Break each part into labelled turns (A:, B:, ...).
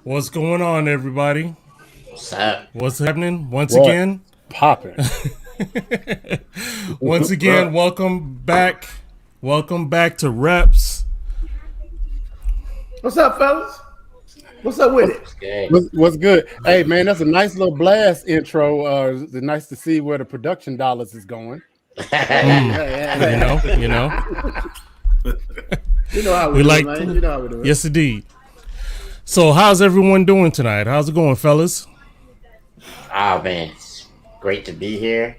A: What's going on, everybody?
B: What's up?
A: What's happening? Once again,
C: popping.
A: Once again, welcome back. Welcome back to Reps.
D: What's up, fellas? What's up with it?
B: Good.
C: What's good? Hey, man, that's a nice little blast intro. It's nice to see where the production dollars is going.
A: You know.
D: You know how
A: We
D: we do,
A: like
D: man.
A: to-
D: You know how we do.
A: Yes, indeed. So, how's everyone doing tonight? How's it going, fellas?
B: Oh man, it's great to be here.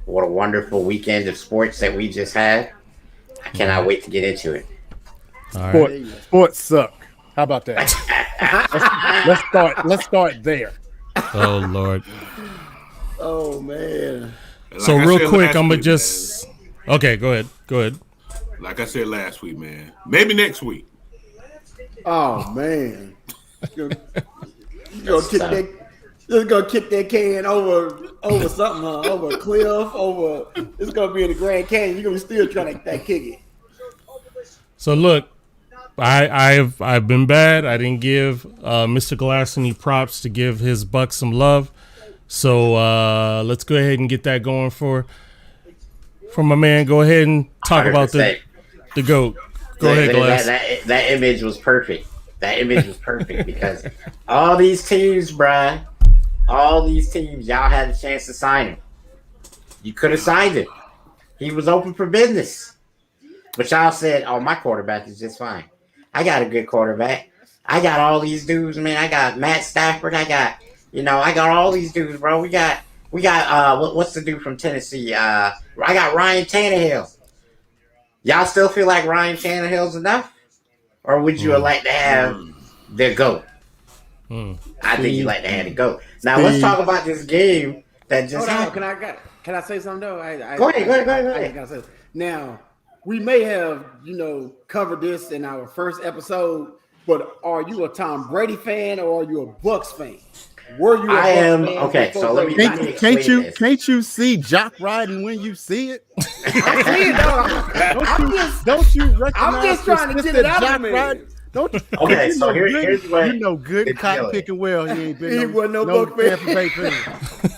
B: What a wonderful weekend of sports that we just had. I cannot wait to get into it.
A: All right.
C: Sports suck. How about that? let's start there.
A: Oh Lord.
D: Oh man.
A: So
E: Like I
A: real
E: said
A: quick,
E: last
A: I'm gonna
E: week,
A: just. Okay, go ahead.
E: man. Like I said last week, man. Maybe next week.
D: Oh man. You gonna kick that? Just gonna kick that can over something, huh? Over a cliff, over. It's gonna be in the Grand Canyon. You're gonna be still trying to kick it.
A: So look, I've been bad. I didn't give Mr. Glass any props to give his Bucks some love. So let's go ahead and get that going for my man. Go ahead and talk about the GOAT. Go ahead, Glass.
B: That image was perfect. That image was perfect because all these teams, bruh, y'all had a chance to sign him. You could have signed him. He was open for business. But y'all said, oh, my quarterback is just fine. I got a good quarterback. I got all these dudes, man. I got Matt Stafford. I got all these dudes, bro. We got what's the dude from Tennessee? I got Ryan Tannehill. Y'all still feel like Ryan Tannehill's enough? Or would you like to have the GOAT? I think you'd like to have the GOAT. Now, let's talk about this game that just happened.
D: Can I say something though?
B: Go ahead.
D: I gotta say. Now, we may have covered this in our first episode, but are you a Tom Brady fan or are you a Bucks fan? Were you?
B: I am okay. So let me explain this.
C: Can't you see Jock riding when you see it?
D: I'm saying,
C: Don't you recognize?
D: I'm just trying to get it out of me.
C: Don't you?
B: Okay, so here's what
C: good
B: the
C: cotton
B: deal
C: picking well. He ain't been.
D: He wasn't no Buck fan.
C: Tampa Bay fan.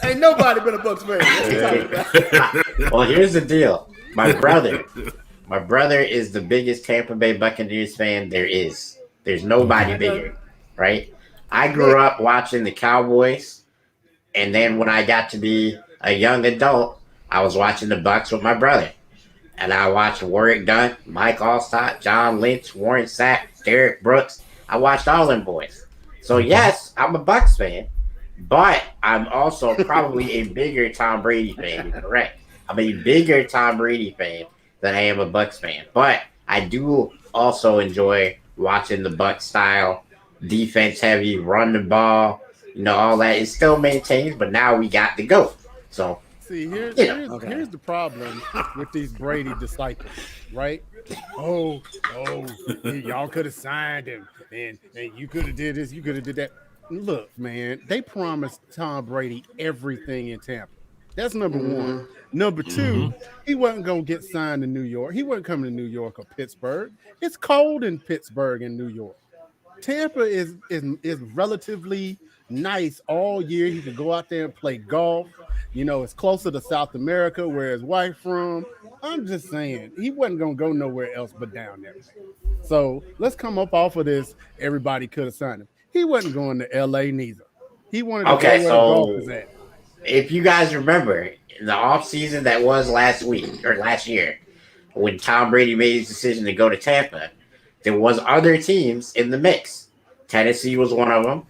D: Ain't nobody been a Bucks fan. What you talking about?
B: Well, here's the deal. My brother is the biggest Tampa Bay Buccaneers fan there is. There's nobody bigger, right? I grew up watching the Cowboys, and then when I got to be a young adult, I was watching the Bucks with my brother. And I watched Warwick Dunn, Mike Allstott, John Lynch, Warren Sapp, Derek Brooks. I watched all them boys. So yes, I'm a Bucks fan, but I'm also probably a bigger Tom Brady fan. You're correct. I'm a bigger Tom Brady fan than I am a Bucks fan. But I do also enjoy watching the Bucks style, defense heavy, run the ball, all that. It still maintains, but now we got the GOAT. So
C: See, here's the problem with these Brady disciples, right? Oh, y'all could have signed him, and you could have did this, you could have did that. Look, man, they promised Tom Brady everything in Tampa. That's number one. Number two, he wasn't going to get signed in New York. He wasn't coming to New York or Pittsburgh. It's cold in Pittsburgh and New York. Tampa is relatively nice all year. He could go out there and play golf. It's closer to South America, where his wife from. I'm just saying, he wasn't going to go nowhere else but down there. So let's come up off of this. Everybody could have signed him. He wasn't going to L.A. neither. He wanted to go where the golf is at.
B: If you guys remember, the offseason that was last year, when Tom Brady made his decision to go to Tampa, there was other teams in the mix. Tennessee was one of them.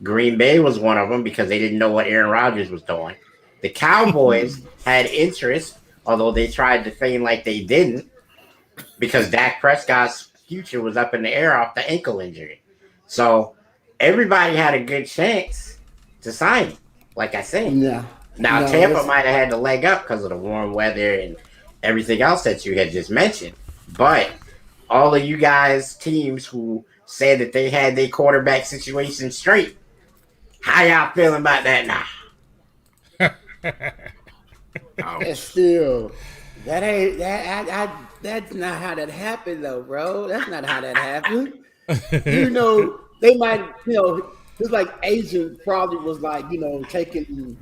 B: Green Bay was one of them because they didn't know what Aaron Rodgers was doing. The Cowboys had interest, although they tried to feign like they didn't, because Dak Prescott's future was up in the air off the ankle injury. So everybody had a good chance to sign him, like I said.
D: Yeah.
B: Now, Tampa might have had the leg up because of the warm weather and everything else that you had just mentioned. But all of you guys, teams who said that they had their quarterback situation straight, how y'all feeling about that now?
D: That's still that ain't that's not how that happened though, bro. That's not how that happened. they might, his like agent probably was like, taking,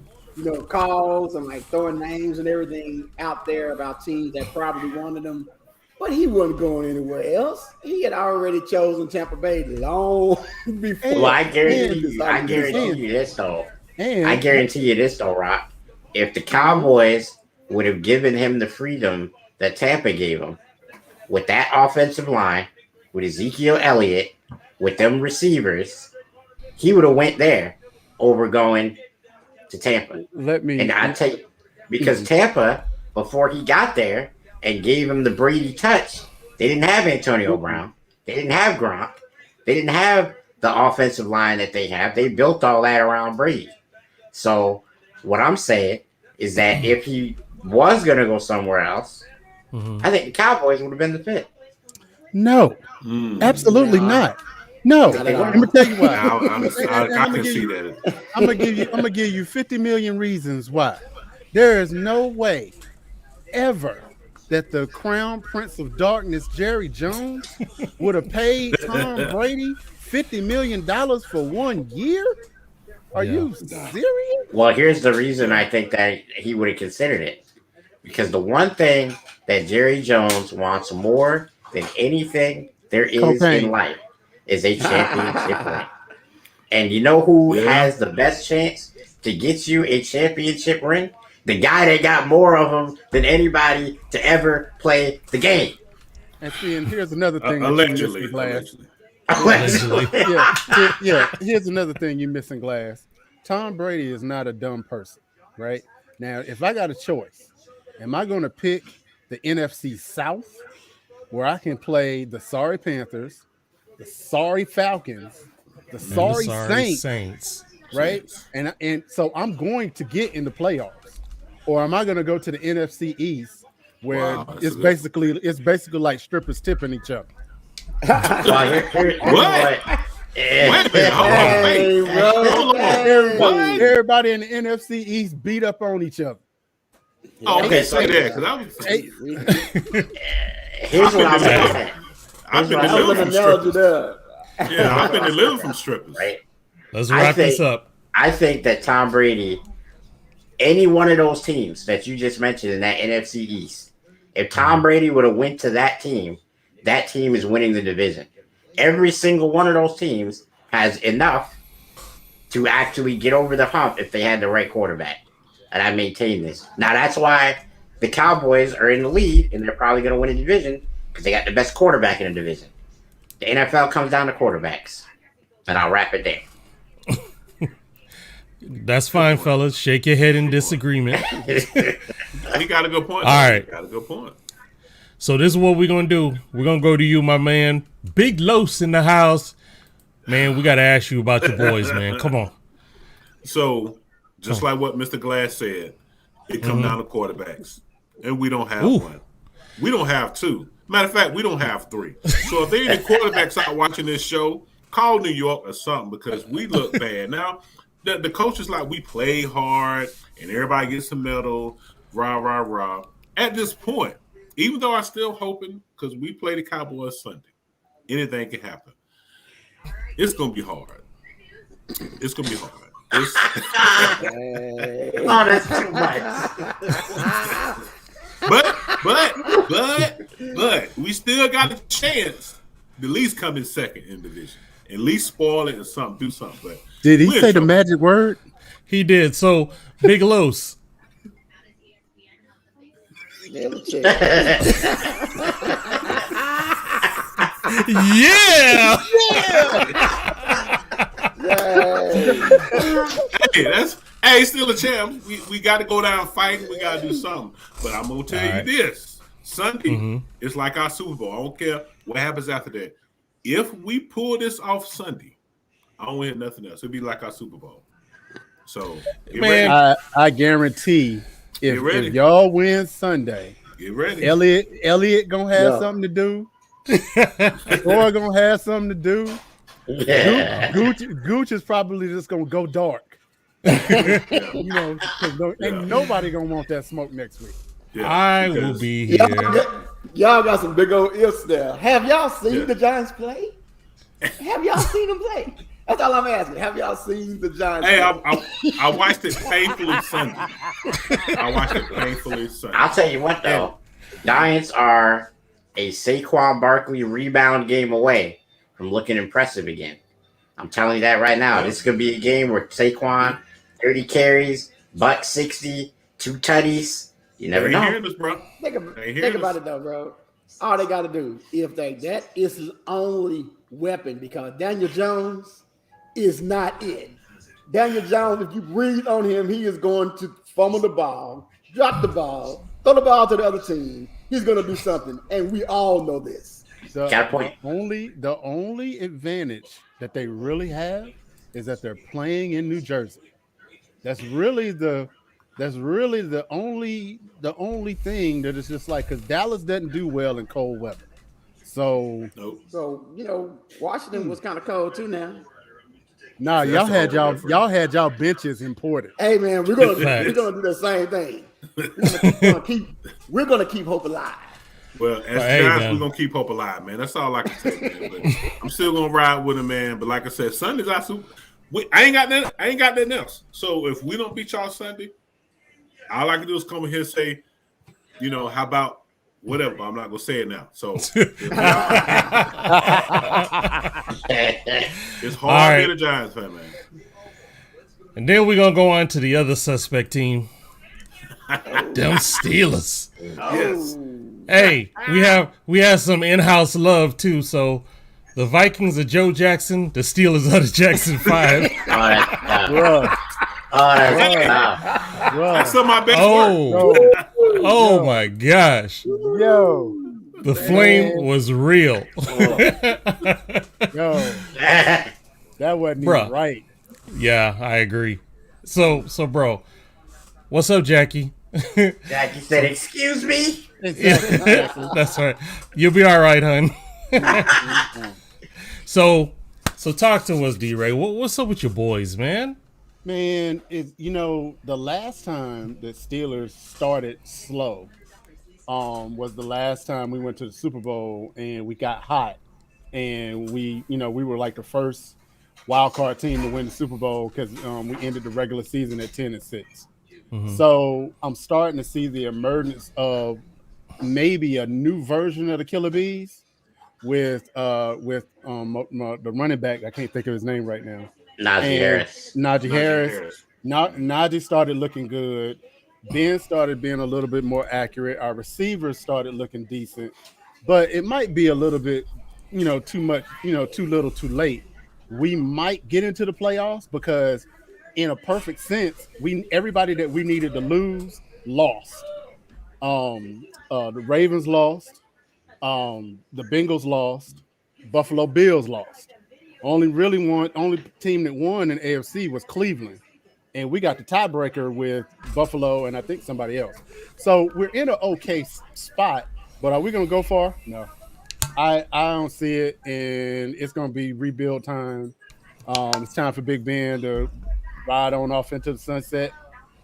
D: calls and like throwing names and everything out there about teams that probably wanted him. But he wasn't going anywhere else. He had already chosen Tampa Bay long before.
B: Well, I guarantee you this though. I guarantee you this though, Rock. If the Cowboys would have given him the freedom that Tampa gave him, with that offensive line, with Ezekiel Elliott, with them receivers, he would have went there over going to Tampa. And I tell you, because Tampa, before he got there and gave him the Brady touch, they didn't have Antonio Brown. They didn't have Gronk. They didn't have the offensive line that they have. They built all that around Brady. So what I'm saying is that if he was going to go somewhere else, I think the Cowboys would have been the fit.
C: No, absolutely not. No, let me tell you why.
E: I can see that.
C: I'm gonna give you 50 million reasons why. There is no way ever that the Crown Prince of Darkness, Jerry Jones, would have paid Tom Brady $50 million for 1 year. Are you serious?
B: Well, here's the reason I think that he would have considered it. Because the one thing that Jerry Jones wants more than anything there is in life is a championship ring. And you know who has the best chance to get you a championship ring? The guy that got more of them than anybody to ever play the game.
C: And see, and here's another thing.
E: Allegedly.
C: Yeah. Here's another thing you're missing, Glass. Tom Brady is not a dumb person, right? Now, if I got a choice, am I going to pick the NFC South, where I can play the sorry Panthers, the sorry Falcons, the sorry Saints, right? And so I'm going to get in the playoffs. Or am I going to go to the NFC East, where it's basically like strippers tipping each other?
E: What?
C: Everybody in the NFC East beat up on each other.
E: Okay, say that because I was.
B: Here's what I'm saying.
E: I've been delivered from strippers. Yeah, I've been delivered from strippers.
B: Right.
A: Let's wrap this up.
B: I think that Tom Brady, any one of those teams that you just mentioned in that NFC East, if Tom Brady would have went to that team is winning the division. Every single one of those teams has enough to actually get over the hump if they had the right quarterback. And I maintain this. Now, that's why the Cowboys are in the lead, and they're probably going to win a division because they got the best quarterback in the division. The NFL comes down to quarterbacks. And I'll wrap it there.
A: That's fine, fellas. Shake your head in disagreement.
E: He got a good point.
A: All right.
E: Got a good point.
A: So this is what we're going to do. We're going to go to you, my man. Big Los in the house. Man, we got to ask you about your boys, man. Come on.
E: So, just like what Mr. Glass said, it comes down to quarterbacks. And we don't have one. We don't have two. Matter of fact, we don't have three. So if there are any quarterbacks out watching this show, call New York or something because we look bad. Now, the coach is like, we play hard and everybody gets a medal, rah, rah, rah. At this point, even though I'm still hoping, because we play the Cowboys Sunday, anything can happen. It's going to be hard. It's going to be hard.
B: Oh, that's too much.
E: But we still got a chance to at least come in second in division. At least spoil it or something, do something. But
C: did he say the magic word?
A: He did. So, Big Los. Yeah.
E: Hey, still a champ. We got to go down fighting. We got to do something. But I'm gonna tell you this: Sunday is like our Super Bowl. I don't care what happens after that. If we pull this off Sunday, I don't hear nothing else. It'll be like our Super Bowl. So,
C: man, I guarantee if y'all win Sunday,
E: get ready.
C: Elliott gonna have something to do. Troy gonna have something to do.
B: Yeah.
C: Gooch is probably just gonna go dark. Ain't nobody gonna want that smoke next week.
E: Yeah,
A: I will be here.
D: Y'all got some big old ifs there. Have y'all seen the Giants play? Have y'all seen him play? That's all I'm asking. Have y'all seen the Giants?
E: Hey,
D: play?
E: I watched it painfully Sunday.
B: I'll tell you what though, Giants are a Saquon Barkley rebound game away from looking impressive again. I'm telling you that right now. This could be a game where Saquon 30 carries, buck 60, 2 tutties. You never know.
E: Hearing this, bro.
D: Think about it though, bro. All they got to do, if that is his only weapon, because Daniel Jones is not it. Daniel Jones, if you breathe on him, he is going to fumble the ball, drop the ball, throw the ball to the other team. He's going to do something, and we all know this.
B: Got a point.
C: The only advantage that they really have is that they're playing in New Jersey. That's really the only thing that is just like, because Dallas doesn't do well in cold weather. So
D: Washington was kind of cold too now.
C: Nah, y'all had y'all benches imported.
D: Hey man, we're gonna do the same thing. We're gonna keep hope alive.
E: Well, as Giants, we're gonna keep hope alive, man. That's all I can say, man. But I'm still gonna ride with him, man. But like I said, Sunday's our I ain't got nothing else. So if we don't beat y'all Sunday, all I can do is come in here and say, how about whatever. I'm not gonna say it now. So it's hard to be a Giants fan, man.
A: And then we're gonna go on to the other suspect team. Them Steelers.
E: Yes.
A: Hey, we have some in-house love too. So the Vikings are Joe Jackson, the Steelers are the Jackson 5.
E: That's some of my best work.
A: Oh my gosh.
C: Yo.
A: The flame was real.
C: Yo. That wasn't even right.
A: Yeah, I agree. So bro, what's up, Jackie?
B: Jackie said, "Excuse me."
A: That's right. You'll be all right, hon. So talk to us, D-Ray. What's up with your boys, man?
C: Man, the last time that Steelers started slow was the last time we went to the Super Bowl and we got hot, and we were like the first wild card team to win the Super Bowl because we ended the regular season at 10-6. Mm-hmm. So I'm starting to see the emergence of maybe a new version of the Killer Bees with the running back. I can't think of his name right now.
B: Najee Harris.
C: Najee started looking good. Ben started being a little bit more accurate. Our receivers started looking decent, but it might be a little bit, too much, too little, too late. We might get into the playoffs because, in a perfect sense, everybody that we needed to lose lost. The Ravens lost. The Bengals lost. Buffalo Bills lost. Only team that won in AFC was Cleveland. And we got the tiebreaker with Buffalo and I think somebody else. So we're in an okay spot, but are we going to go far? No. I don't see it, and it's going to be rebuild time. It's time for Big Ben to ride on off into the sunset,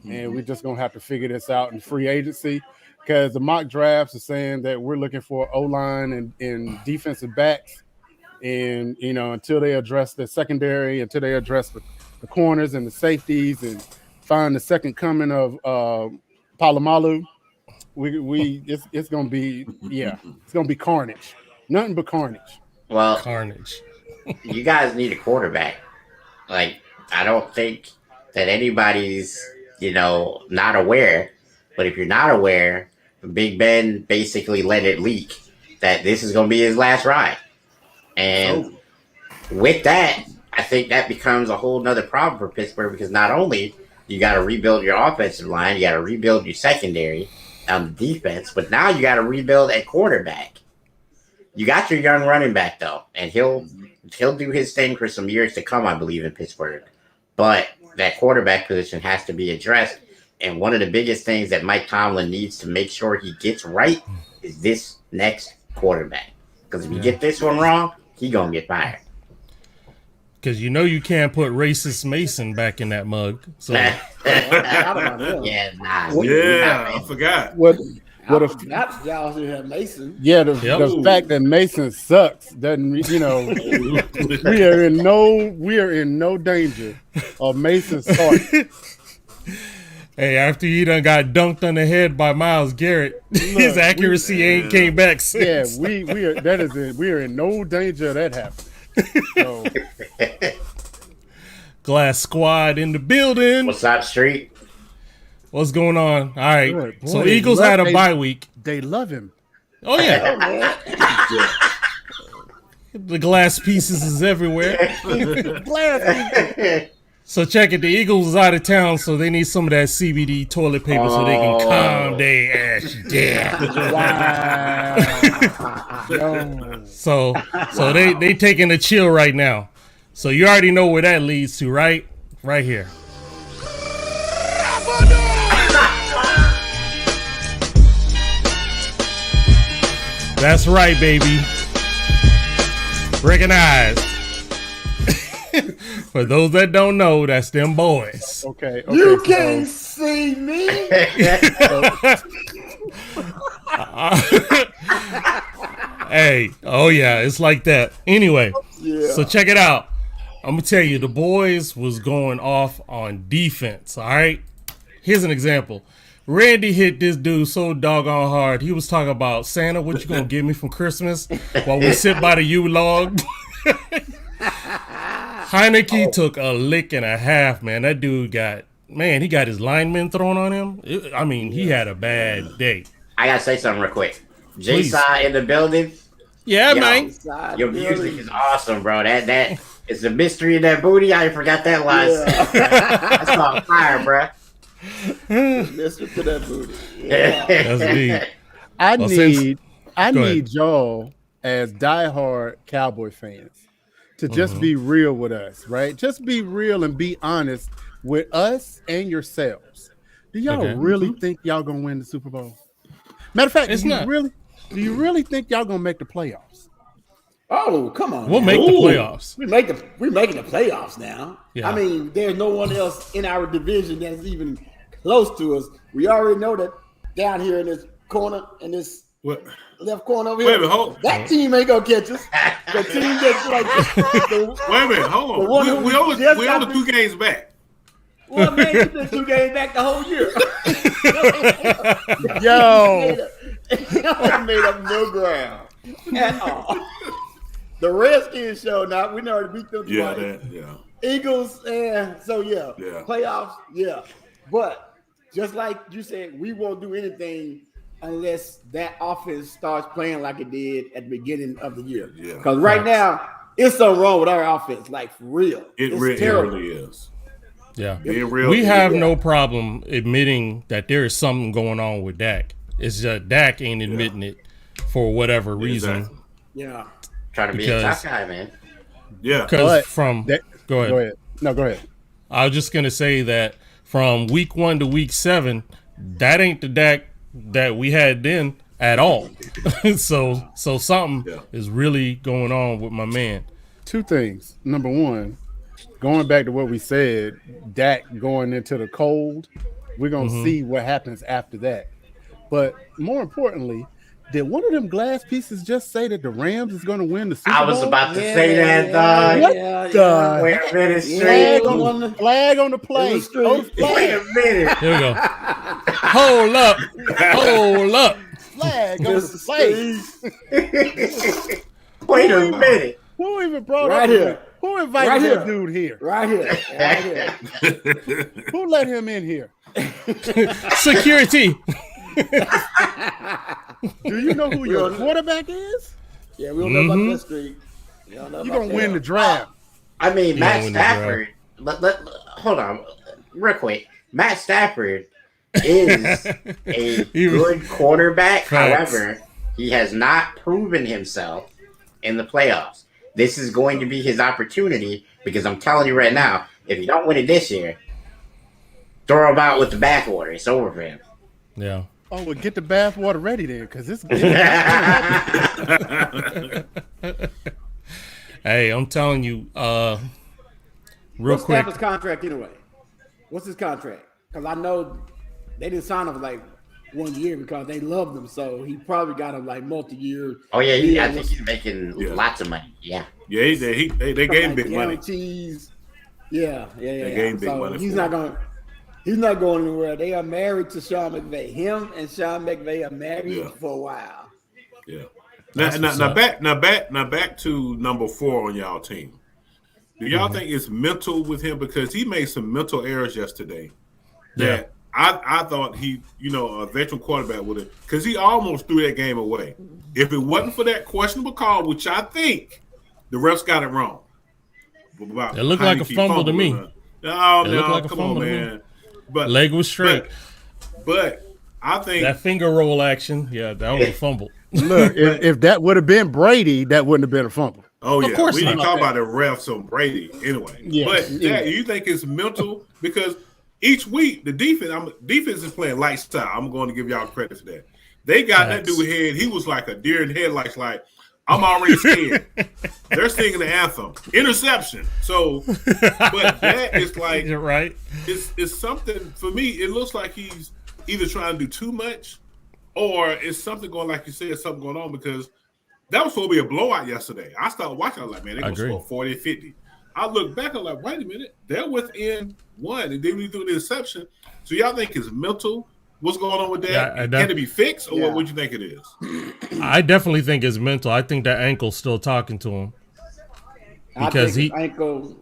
C: and we're just going to have to figure this out in free agency because the mock drafts are saying that we're looking for O-line and defensive backs. And, until they address the secondary, until they address the corners and the safeties and find the second coming of Palomalu, it's going to be, it's going to be carnage. Nothing but carnage.
B: Well,
A: carnage.
B: You guys need a quarterback. Like, I don't think that anybody's, not aware. But if you're not aware, Big Ben basically let it leak that this is going to be his last ride. And with that, I think that becomes a whole nother problem for Pittsburgh because not only you got to rebuild your offensive line, you got to rebuild your secondary on the defense, but now you got to rebuild at quarterback. You got your young running back though, and he'll do his thing for some years to come, I believe, in Pittsburgh. But that quarterback position has to be addressed. And one of the biggest things that Mike Tomlin needs to make sure he gets right is this next quarterback. Because if you get this one wrong, he gonna get fired.
A: Because you can't put racist Mason back in that mug. So
E: I forgot.
C: What
D: I
C: if?
D: forgot y'all should have Mason.
C: Yeah, the
A: Yep.
C: fact that Mason sucks doesn't, we are in no danger of Mason starting.
A: Hey, after he done got dunked on the head by Myles Garrett, his accuracy ain't came back
C: Yeah,
A: since.
C: we are in no danger of that happening. So,
A: Glass Squad in the building.
B: What's up, Street?
A: What's going on? All right.
C: Boy,
A: So
C: they
A: Eagles
C: love-
A: had a
C: they-
A: bye week.
C: they love him.
A: Oh yeah. The glass pieces is everywhere. So check it. The Eagles is out of town, so they need some of that CBD toilet paper so they can calm their ass down. So they taking a chill right now. So you already know where that leads to, right? Right here. That's right, baby. Recognize. For those that don't know, that's them boys.
C: Okay.
D: You
C: so-
D: can't see me.
A: Hey, oh yeah, it's like that. Anyway,
D: Yeah.
A: so check it out. I'm gonna tell you, the boys was going off on defense. All right, here's an example. Randy hit this dude so doggone hard. He was talking about, Santa, what you gonna give me for Christmas while we sit by the U-log? Heineke took a lick and a half, man. That dude he got his linemen thrown on him. He had a bad day.
B: I gotta say something real quick.
A: Please.
B: J-Side in the building.
A: Yeah,
B: Yo,
A: man.
B: Your music is awesome, bro. That is the mystery of that booty. I forgot that line. That's on fire, bro.
D: Listen to that booty. Yeah.
A: That's deep.
C: I
A: Well,
C: need
A: Go ahead.
C: y'all as diehard Cowboy fans to just be real with us, right? Just be real and be honest with us and yourselves. Do y'all
A: Okay.
C: really think y'all gonna win the Super Bowl? Matter of fact,
A: It's
C: do
A: not.
C: you really think y'all gonna make the playoffs?
D: Oh, come on.
A: We'll
D: man.
A: make the playoffs.
D: We're making the playoffs now.
A: Yeah.
D: I mean, there's no one else in our division that's even close to us. We already know that down here in this corner, in this
E: What?
D: left corner over
E: Wait a
D: here,
E: minute, hold-
D: that team ain't gonna catch us. The team that's like
E: Wait a minit, hold
D: The one
E: on.
D: who
E: We only
D: just
E: we
D: got
E: only 2 games back.
D: well, man, you been 2 games back the whole year.
C: Yo,
D: I made up no ground at all. The Redskins show now. We already beat them
E: Yeah,
D: twice.
E: yeah.
D: Eagles, so yeah.
E: Yeah.
D: Playoffs, yeah. But just like you said, we won't do anything unless that offense starts playing like it did at the beginning of the year.
E: Yeah.
D: Because right now, it's something wrong with our offense, like for real.
E: It
D: It's terrible.
E: really is.
A: Yeah.
E: Being real.
A: We have
D: Yeah.
A: no problem admitting that there is something going on with Dak. It's just Dak ain't admitting it for whatever reason.
E: Exactly.
D: Yeah.
B: Trying to be a
A: Because-
B: top guy, man.
E: Yeah.
A: Because
C: But
A: go ahead.
C: go ahead. No, go ahead.
A: I was just gonna say that from week 1 to week 7, that ain't the Dak that we had then at all. so something
E: Yeah.
A: is really going on with my man.
C: Two things. Number one, going back to what we said, Dak going into the cold, we're going to see what happens after that. But more importantly, did one of them glass pieces just say that the Rams is going to win the Super Bowl?
B: I was about to say that, dog.
C: What
D: Yeah,
C: the-
B: Wait a minute,
C: Flag
B: Street.
C: on the flag on the play.
D: It was straight.
C: Oh, the
B: Wait
C: flag,
B: a minute.
A: Here we go. Hold up. Hold up.
C: flag on the
D: Mr.
C: play.
D: Steve,
B: Wait a minute.
C: Who even brought
D: Right
C: up?
D: here.
C: Who invited
D: Right
C: that
D: here.
C: dude here?
D: right here. Right here.
C: Who let him in here?
A: Security.
C: Do you know who your quarterback is?
D: Yeah, we don't know about that streak. We don't know
C: You're
D: about
C: going to win the
D: that.
C: draft.
B: I mean,
A: You
B: Matt
A: don't win the draft.
B: Stafford. Hold on, real quick. Matt Stafford is a good quarterback.
A: Facts.
B: However, he has not proven himself in the playoffs. This is going to be his opportunity because I'm telling you right now, if you don't win it this year, throw him out with the backwater. It's over for him.
A: Yeah.
C: Oh, well, get the bath water ready then, because it's
A: Hey, I'm telling you, real
D: What's
A: quick.
D: Stafford's contract anyway? What's his contract? Because I know they didn't sign him for like 1 year because they loved him. So he probably got a like multi-year.
B: Oh yeah,
D: deal
B: I
D: with
B: think he's making lots of money. Yeah.
E: Yeah, they gave him big money.
D: guarantees. Yeah.
E: They gave him big
D: So
E: money
D: he's
E: for
D: not
E: it.
D: going. He's not going anywhere. They are married to Sean McVay. Him and Sean McVay are married
E: Yeah.
D: for a while.
E: Yeah.
A: That's what's
E: Now
A: up.
E: back to number 4 on y'all team. Do y'all think it's mental with him because he made some mental errors yesterday that I thought he, a veteran quarterback would have, because he almost threw that game away. If it wasn't for that questionable call, which I think the refs got it wrong.
A: It looked like a fumble to me.
E: No,
A: It looked like a
E: come
A: fumble
E: on,
A: to me.
E: man. But
A: Leg was straight.
E: But I think
A: That finger roll action, that was a fumble.
C: Look, if that would have been Brady, that wouldn't have been a fumble.
E: Oh yeah,
A: course
E: we didn't
A: not.
E: talk about the refs on Brady anyway.
C: Yeah,
E: But
C: yeah.
E: you think it's mental because each week the defense is playing lights out. I'm going to give y'all credit for that. They got that dude head. He was like a deer in headlights. Like I'm already scared. They're singing the anthem, interception. So, but that is like
A: You're right.
E: it's something for me. It looks like he's either trying to do too much, or it's something going like you said, something going on because. That was supposed to be a blowout yesterday. I started watching. I was like, man, they're going to score 40 or 50. I look back. I'm like, wait a minute. They're within one. And then we do the interception. So y'all think it's mental? What's going on with that?
A: Yeah,
E: Can it be fixed? Or what would you think it is?
A: I definitely think it's mental. I think that ankle's still talking to him because
D: I think ankle,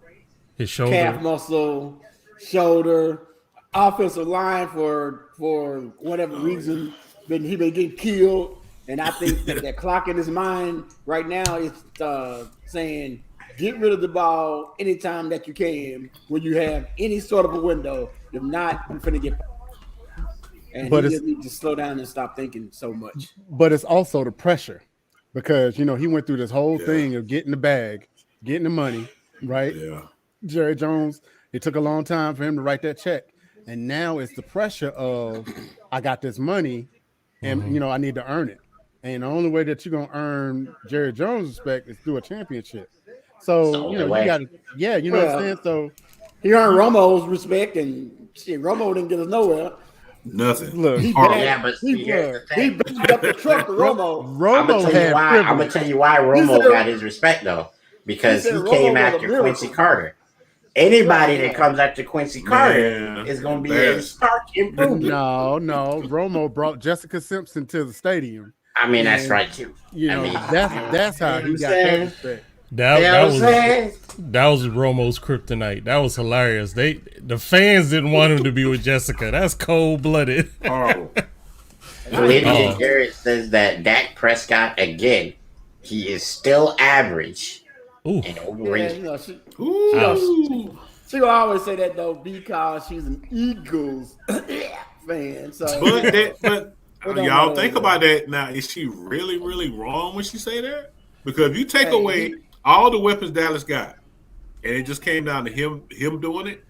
A: his shoulder.
D: calf muscle, shoulder, offensive line for whatever reason, he been getting killed. And I think that clock in his mind right now is saying, get rid of the ball anytime that you can when you have any sort of a window. If not, you're going to get. And
C: But
D: he
C: it's-
D: just needs to slow down and stop thinking so much.
C: But it's also the pressure because, he went through this whole thing of getting the bag, getting the money, right?
E: Yeah.
C: Jerry Jones, it took a long time for him to write that check. And now it's the pressure of, I got this money and, I need to earn it. And the only way that you're going to earn Jerry Jones' respect is through a championship. So, you got to, you know what I'm saying? So,
D: He earned Romo's respect, and shit, Romo didn't get us nowhere.
E: Nothing.
C: look,
D: He
E: Horrible.
D: backed,
B: Yeah, but
D: he,
B: here's the
D: he
B: thing.
D: backed up the truck to Romo.
B: I'm
C: Romo
B: gonna
C: had
B: I'm gonna
C: privilege.
B: tell you why Romo got his respect though, because
D: He
B: he
D: said
B: came
D: Romo was a
B: after
D: miracle.
B: Quincy Carter. Anybody that comes after Quincy Carter
E: Man,
B: is gonna be a
E: embarrassed.
B: stark improvement.
C: No, Romo brought Jessica Simpson to the stadium.
B: I mean, that's
C: And,
B: right too. I mean,
C: That's how he got that respect.
A: That,
B: you know
A: that
B: what I'm
A: was
B: saying?
A: that was Romo's kryptonite. That was hilarious. The fans didn't want him to be with Jessica. That's cold blooded.
E: Horrible.
B: Lady
A: Oh.
B: Garrett says that Dak Prescott again, he is still average
A: Ooh,
B: and
D: Yeah,
B: overrated.
D: she
E: Ooh.
D: gonna always say that though because she's an Eagles fan. So
E: But y'all think about that now. Is she really, really wrong when she say that? Because if you take away all the weapons Dallas got, and it just came down to him doing it,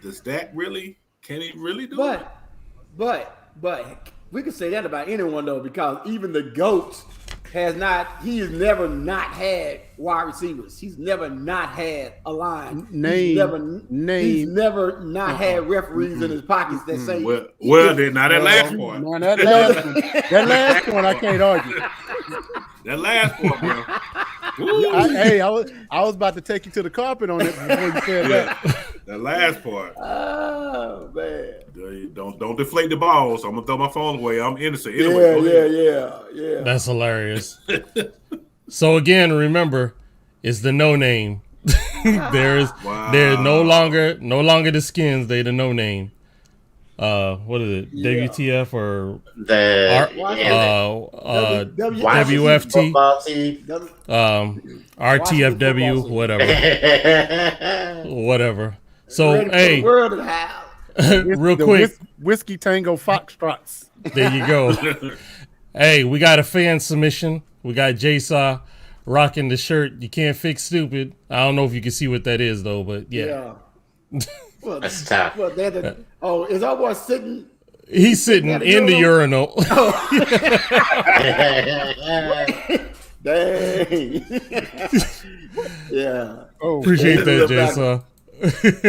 E: does that really? Can he really do it?
D: but we can say that about anyone though because even the GOAT he has never not had wide receivers. He's never not had a line. He's never not had referees in his pockets that say
E: Well, then now that last part.
C: Man, that last one I can't argue.
E: That last part, bro.
C: I was about to take you to the carpet on it before you said that.
E: That last part.
D: oh man.
E: Don't deflate the balls. I'm gonna throw my phone away. I'm innocent. Anyway, go ahead.
D: Yeah.
A: that's hilarious. So again, remember, it's the no name. They're no longer the Skins. They the no name. What is it? WTF or WFT?
B: football team.
A: RTFW, whatever. So
D: Ready for the
A: hey,
D: world to have.
A: real
C: The
A: quick,
C: Whiskey Tango Foxtrots.
A: there you go. Hey, we got a fan submission. We got J-Saw rocking the shirt. You can't fix stupid. I don't know if you can see what that is though, but yeah.
D: Well,
B: That's tough.
D: well, is our boy sitting?
A: He's sitting in the urinal.
D: Dang. Yeah.
C: Oh,
A: Appreciate that,
D: Look
A: J-Saw.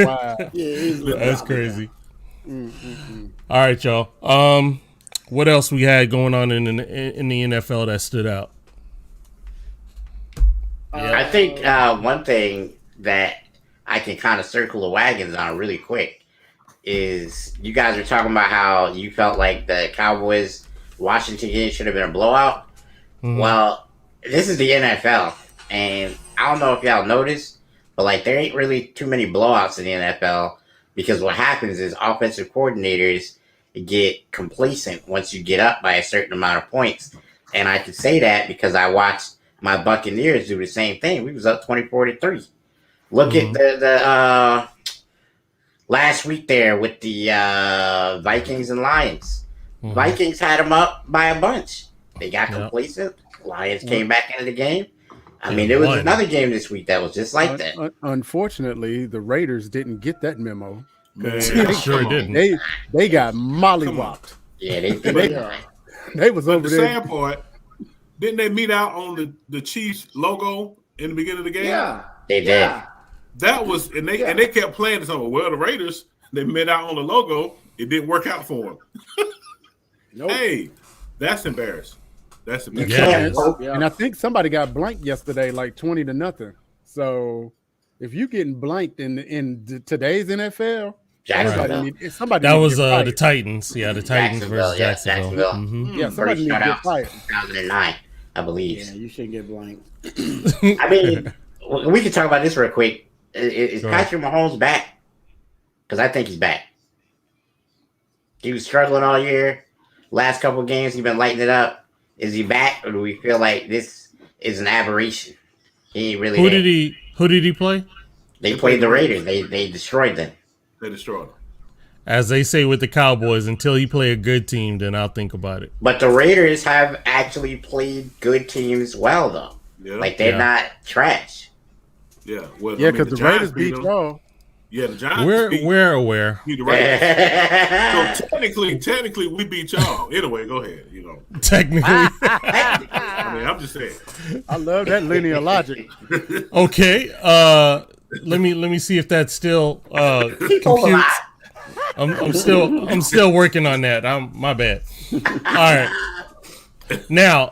C: wow.
D: Yeah, he's
A: That's crazy. All right, y'all. What else we had going on in the NFL that stood out?
B: I think one thing that I can kind of circle the wagons on really quick is you guys are talking about how you felt like the Cowboys Washington game should have been a blowout. Mm-hmm. Well, this is the NFL, and I don't know if y'all noticed, but like there ain't really too many blowouts in the NFL because what happens is offensive coordinators get complacent once you get up by a certain amount of points. And I can say that because I watched my Buccaneers do the same thing. We was up 24-3. Look at the last week there with the Vikings and Lions. Mm-hmm. Vikings had them up by a bunch. They got complacent. Lions came back into the game. I mean, there was another game this week that was just like that.
C: Unfortunately, the Raiders didn't get that memo.
E: Man,
A: they sure didn't.
C: They got mollywopped.
B: Yeah, they
C: was over there.
E: The sad part, didn't they meet out on the Chiefs logo in the beginning of the game?
D: Yeah,
B: they did.
D: Yeah.
E: That was, and they kept playing this over. Well, the Raiders, they met out on the logo. It didn't work out for them.
C: Nope.
E: Hey, that's embarrassing. That's embarrassing.
A: Yeah.
C: And I think somebody got blanked yesterday, like 20-0. So if you getting blanked in today's NFL, somebody
A: that was the Titans. Yeah, the Titans versus Jacksonville.
C: Mm-hmm. Yeah, somebody need to get fired.
B: 2009, I believe.
D: Yeah, you shouldn't get blanked.
B: I mean, we can talk about this real quick. Is Patrick Mahomes back? Because I think he's back. He was struggling all year. Last couple of games, he's been lighting it up. Is he back, or do we feel like this is an aberration? He ain't really.
A: Who did he play?
B: They played the Raiders. They destroyed them.
E: They destroyed them.
A: As they say with the Cowboys, until he play a good team, then I'll think about it.
B: But the Raiders have actually played good teams well, though.
E: Yeah.
B: Like they're not trash.
E: Yeah, well,
C: yeah, because the Raiders beat y'all.
E: Yeah, the Giants.
A: We're aware.
E: Beat the Raiders. So technically, we beat y'all. Anyway, go ahead. You know,
A: technically.
E: I mean, I'm just saying.
C: I love that linear logic.
A: Okay, let me see if that's still computes. I'm still working on that. My bad. All right. Now,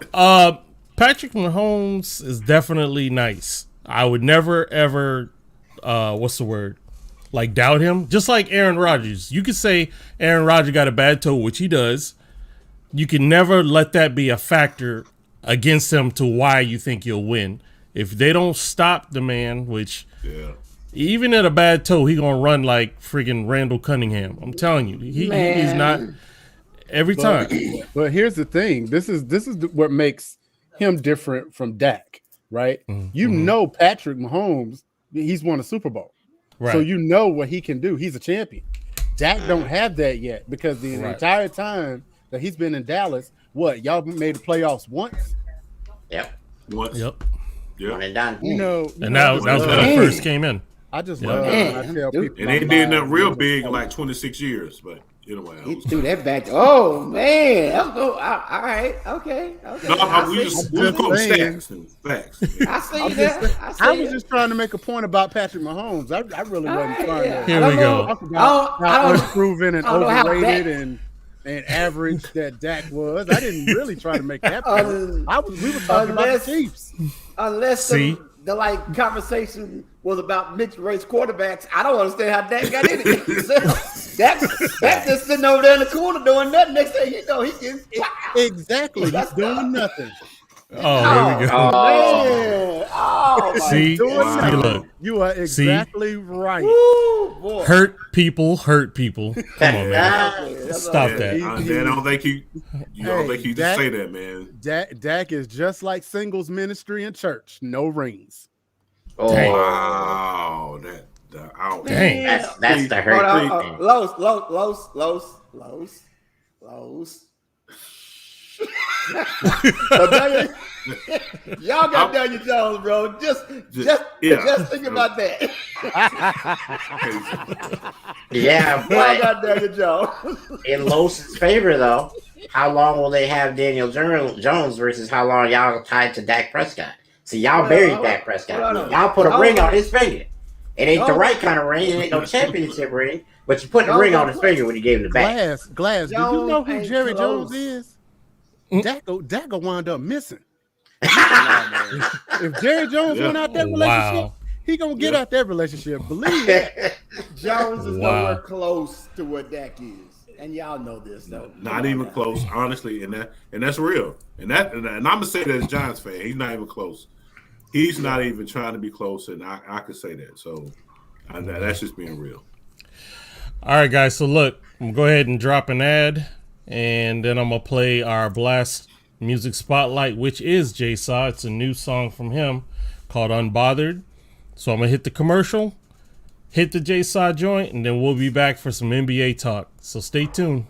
A: Patrick Mahomes is definitely nice. I would never ever what's the word? Like doubt him. Just like Aaron Rodgers. You could say Aaron Rodgers got a bad toe, which he does. You can never let that be a factor against him to why you think you'll win. If they don't stop the man, which even at a bad toe, he gonna run like friggin' Randall Cunningham. I'm telling you, he's not every time.
C: But here's the thing: this is what makes him different from Dak, right? Mm-hmm. You know, Patrick Mahomes, he's won a Super Bowl, right? So you know what he can do. He's a champion. Dak don't have that yet because the entire time that he's been in Dallas, y'all made the playoffs once?
B: Yep.
E: Once.
A: Yep.
B: One and done.
C: You know,
A: and that was when I first came in.
C: I just love it. I tell people.
E: And they did nothing real big in like 26 years, but anyway.
D: He threw that back. Oh man. All right. Okay.
E: No, we just call facts.
D: I see that.
C: I was just trying to make a point about Patrick Mahomes. I really wasn't trying to.
A: Here we go.
C: How unproven and overrated and average that Dak was. I didn't really try to make that point. We were talking about the Chiefs.
D: Unless the like conversation was about mixed race quarterbacks, I don't understand how Dak got in it. Dak just sitting over there in the corner doing nothing. Next thing you know, he gets
C: exactly. He's doing nothing.
A: Oh, here we go.
D: Man. Oh,
A: see, look.
C: You are exactly right.
D: Woo, boy.
A: Hurt people. Come on, man. Stop that.
E: I don't think you just say that, man.
C: Dak is just like singles ministry in church. No rings.
B: Oh,
E: wow.
A: Dang.
B: That's the hurt.
D: Los. Y'all got Daniel Jones, bro. Just think about that.
B: Yeah, but
D: y'all got Daniel Jones.
B: In Los' favor, though, how long will they have Daniel Jones versus how long y'all tied to Dak Prescott? See, y'all buried Dak Prescott. Y'all put a ring on his finger. It ain't the right kind of ring. It ain't no championship ring, But you put the ring on his finger when he gave him the back.
C: Glass. Do you know who
D: Jones
C: Jerry
D: ain't
C: Jones
D: close.
C: is? Dago wound up missing. If Jerry Jones went out that relationship,
A: Wow.
C: he gonna get out that relationship. Believe that.
D: Jones is
A: Wow.
D: nowhere close to what Dak is, and y'all know this though.
E: Not even close, honestly, and that's real. And I'm gonna say that as a Giants fan, he's not even close. He's not even trying to be close, and I could say that. So that's just being real.
A: All right, guys. So look, I'm gonna go ahead and drop an ad, and then I'm gonna play our Blast Music Spotlight, which is Jay Saw. It's a new song from him called Unbothered. So I'm gonna hit the commercial, hit the Jay Saw joint, and then we'll be back for some NBA talk. So stay tuned.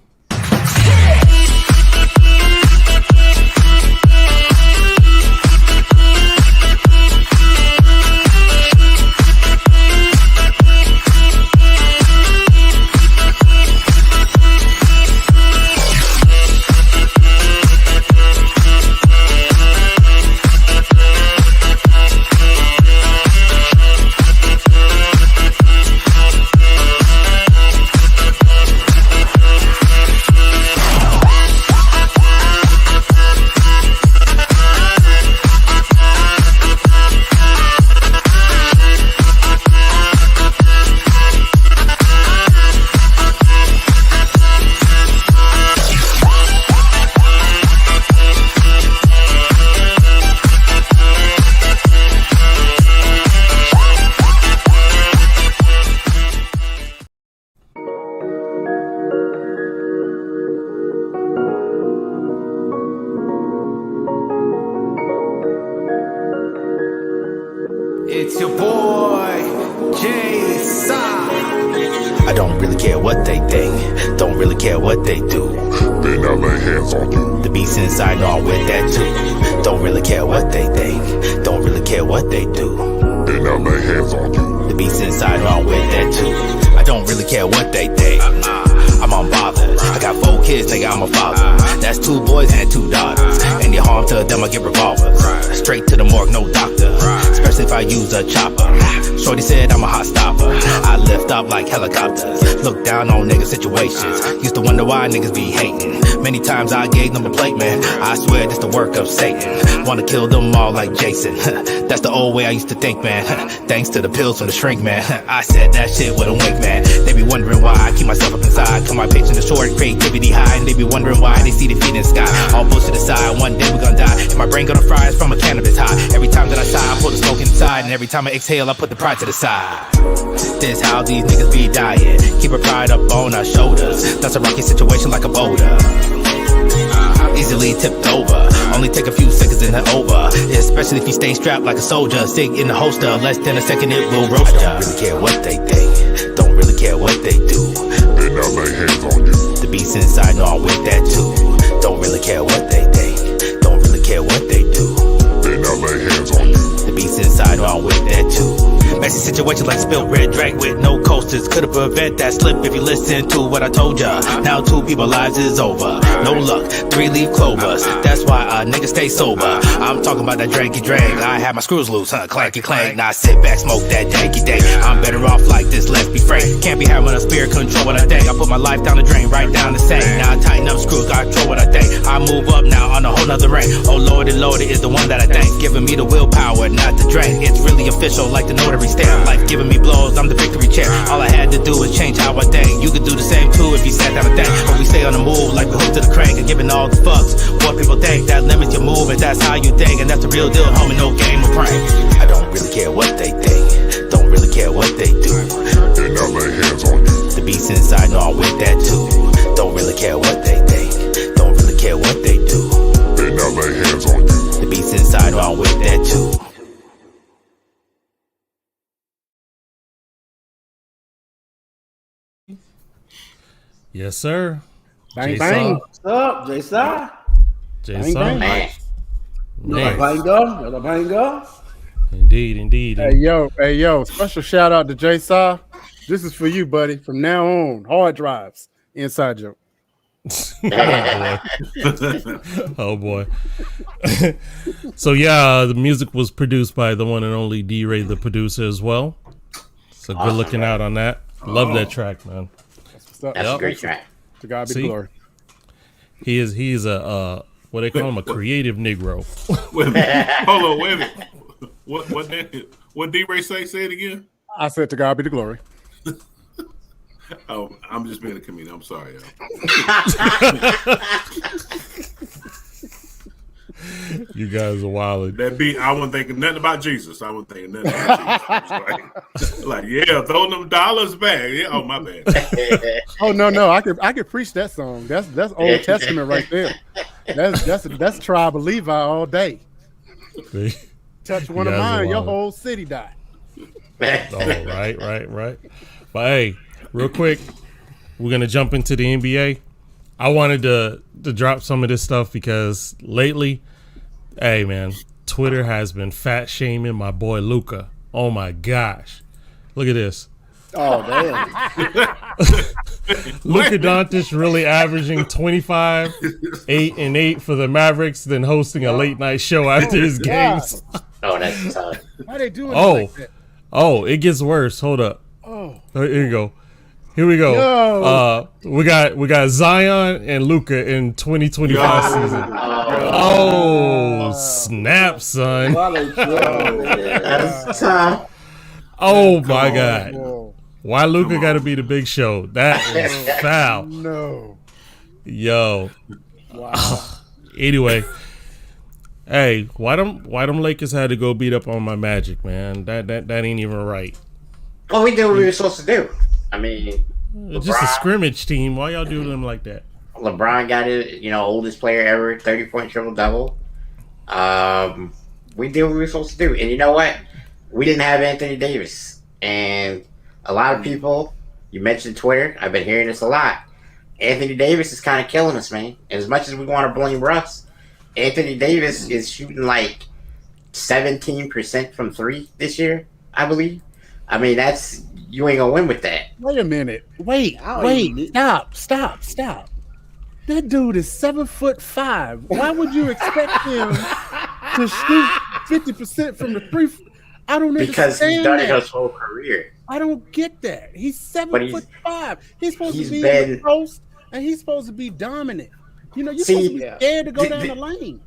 F: It's your boy, Jay Saw.
G: I don't really care what they think, don't really care what they do.
H: They now lay hands on you.
G: The beast inside know I'm with that too. Don't really care what they think, don't really care what they do.
H: They now lay hands on you.
G: The beast inside know I'm with that too. I don't really care what they think. I'm unbothered. I got 4 kids, nigga, I'm a father. That's 2 boys and 2 daughters. Any harm to them, I get revolvers. Straight to the morgue, no doctor. Especially if I use a chopper. Shorty said I'm a hot stopper. I lift up like helicopters. Look down on nigga situations. Used to wonder why niggas be hating. Many times I gave them a plate, man. I swear this the work of Satan. Wanna kill them all like Jason. That's the old way I used to think, man. Thanks to the pills from the shrink, man. I said that shit with a wink, man. They be wondering why I keep myself up inside. Cut my patient is short, creativity high. And they be wondering why they see the feet in the sky. All bullshit aside, one day we gonna die. And my brain gonna fry is from a cannabis high. Every time that I sigh, I pull the smoke inside. And every time I exhale, I put the pride to the side. This how these niggas be dying. Keep our pride up on our shoulders. That's a rocky situation like a boulder. Easily tipped over. Only take a few seconds and then over. Especially if you stay strapped like a soldier. Sig in the holster. Less than a second it will roast ya. Don't really care what they think. Don't really care what they do.
H: They now lay hands on you.
G: The beast inside know I'm with that too. Don't really care what they think. Don't really care what they do.
H: They now lay hands on you.
G: The beast inside know I'm with that too. Messy situations like spilled red drag with no coasters. Could've prevent that slip if you listen to what I told ya. Now 2 people's lives is over. No luck, 3 leaf clovers. That's why a nigga stay sober. I'm talking about that dranky drag. I had my screws loose, clanky clank. Now I sit back, smoke that danky dank. I'm better off like this, let's be frank. Can't be having a spirit control what I think. I put my life down the drain, right down the same. Now I tighten up screws, I control what I think. I move up now on a whole nother rank. Oh lordy, lordy is the one that I thank. Giving me the willpower, not the drink. It's really official like the notary stamp. Life giving me blows, I'm the victory champ. All I had to do was change how I think. You could do the same too if you sat down and think. But we stay on the move like we hooked to the crank. And giving all the fucks what people think. That limits your move and that's how you think. And that's the real deal, homie, no game or prank. I don't really care what they think. Don't really care what they do.
H: They now lay hands on you.
G: The beast inside know I'm with that too. Don't really care what they think. Don't really care what they do.
H: They now lay hands on you.
G: The beast inside know I'm with that too.
A: Yes, sir.
C: Bang
A: Jay
C: bang.
A: Saw.
D: What's up, Jay Saw?
A: Jay
C: Bang,
A: Saw.
C: bang.
B: Man,
A: Man.
D: Another banger.
A: Indeed.
C: Hey yo, special shout out to Jay Saw. This is for you, buddy. From now on, hard drives, inside joke.
A: Oh boy. So yeah, the music was produced by the one and only D-Ray, the producer as well. So good looking out on that. Love that track, man.
C: stuff.
B: That's a
A: Yep.
B: great track.
C: To God be the
A: See?
C: glory.
A: He's a what they call him, a creative Negro.
E: Wait a minute. Hold on, wait a minute. What D-Ray say? Say it again.
C: I said to God be the glory.
E: Oh, I'm just being a comedian. I'm sorry, y'all.
A: You guys are wild.
E: That beat, I wasn't thinking nothing about Jesus. I wasn't thinking nothing about Jesus. I was like, yeah, throw them dollars back. Yeah, oh my bad.
C: Oh no, I could preach that song. That's Old Testament right there. That's Tribe of Levi all day.
A: See?
C: Touch one
A: You
C: of
A: guys are
C: mine, your
A: wild.
C: whole city died.
A: Oh, right. But hey, real quick, we're gonna jump into the NBA. I wanted to drop some of this stuff because lately, hey man, Twitter has been fat shaming my boy Luka. Oh my gosh, look at this.
D: Oh damn!
A: Luka Doncic really averaging 25, 8 and 8 for the Mavericks, then hosting a late night show after his games.
B: Oh, that's tough.
C: Why they doing
A: Oh.
C: it like that?
A: Oh, it gets worse. Hold up.
C: Oh,
A: Here you go. Here we go.
C: Yo.
A: We got Zion and Luka in 2025 season. Oh, snap, son.
B: That's tough.
A: Oh my God.
C: whoa.
A: Why Luka got to be the big show? That is foul.
C: No.
A: Yo. Anyway, hey, why them Lakers had to go beat up on my Magic, man? That ain't even right.
B: Well, we did what we were supposed to do. I mean,
A: It's just a scrimmage team. Why y'all do them like that?
B: LeBron got it, oldest player ever, 30-point triple-double. We did what we were supposed to do. And you know what? We didn't have Anthony Davis. And a lot of people, you mentioned Twitter, I've been hearing this a lot. Anthony Davis is kind of killing us, man. And as much as we want to blame Russ, Anthony Davis is shooting like 17% from three this year, I believe. I mean, you ain't gonna win with that.
C: Wait a minute. Wait. Stop. That dude is 7'5". Why would you expect him to shoot 50% from the free? I don't
B: Because
C: understand
B: he's done it
C: that.
B: his whole career.
C: I don't get that. He's
B: But he's-
C: 7'5". He's supposed
B: he's
C: to be
B: been-
C: in the post, and he's supposed to be dominant. You're
B: See,
C: supposed to be scared to go
B: the-
C: down
B: the-
C: the lane.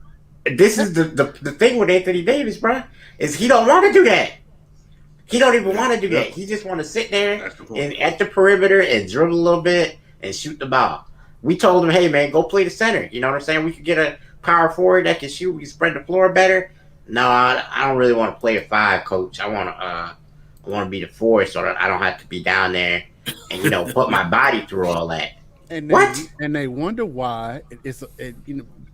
B: This is the thing with Anthony Davis, bro, is he don't want to do that. He don't even want to do that. He just want to sit there
E: That's the point.
B: and at the perimeter and dribble a little bit and shoot the ball. We told him, hey man, go play the center. You know what I'm saying? We could get a power forward that can shoot. We can spread the floor better. No, I don't really want to play a 5, coach. I want to be the 4, so that I don't have to be down there and put my body through all that.
C: And
B: What?
C: they wonder why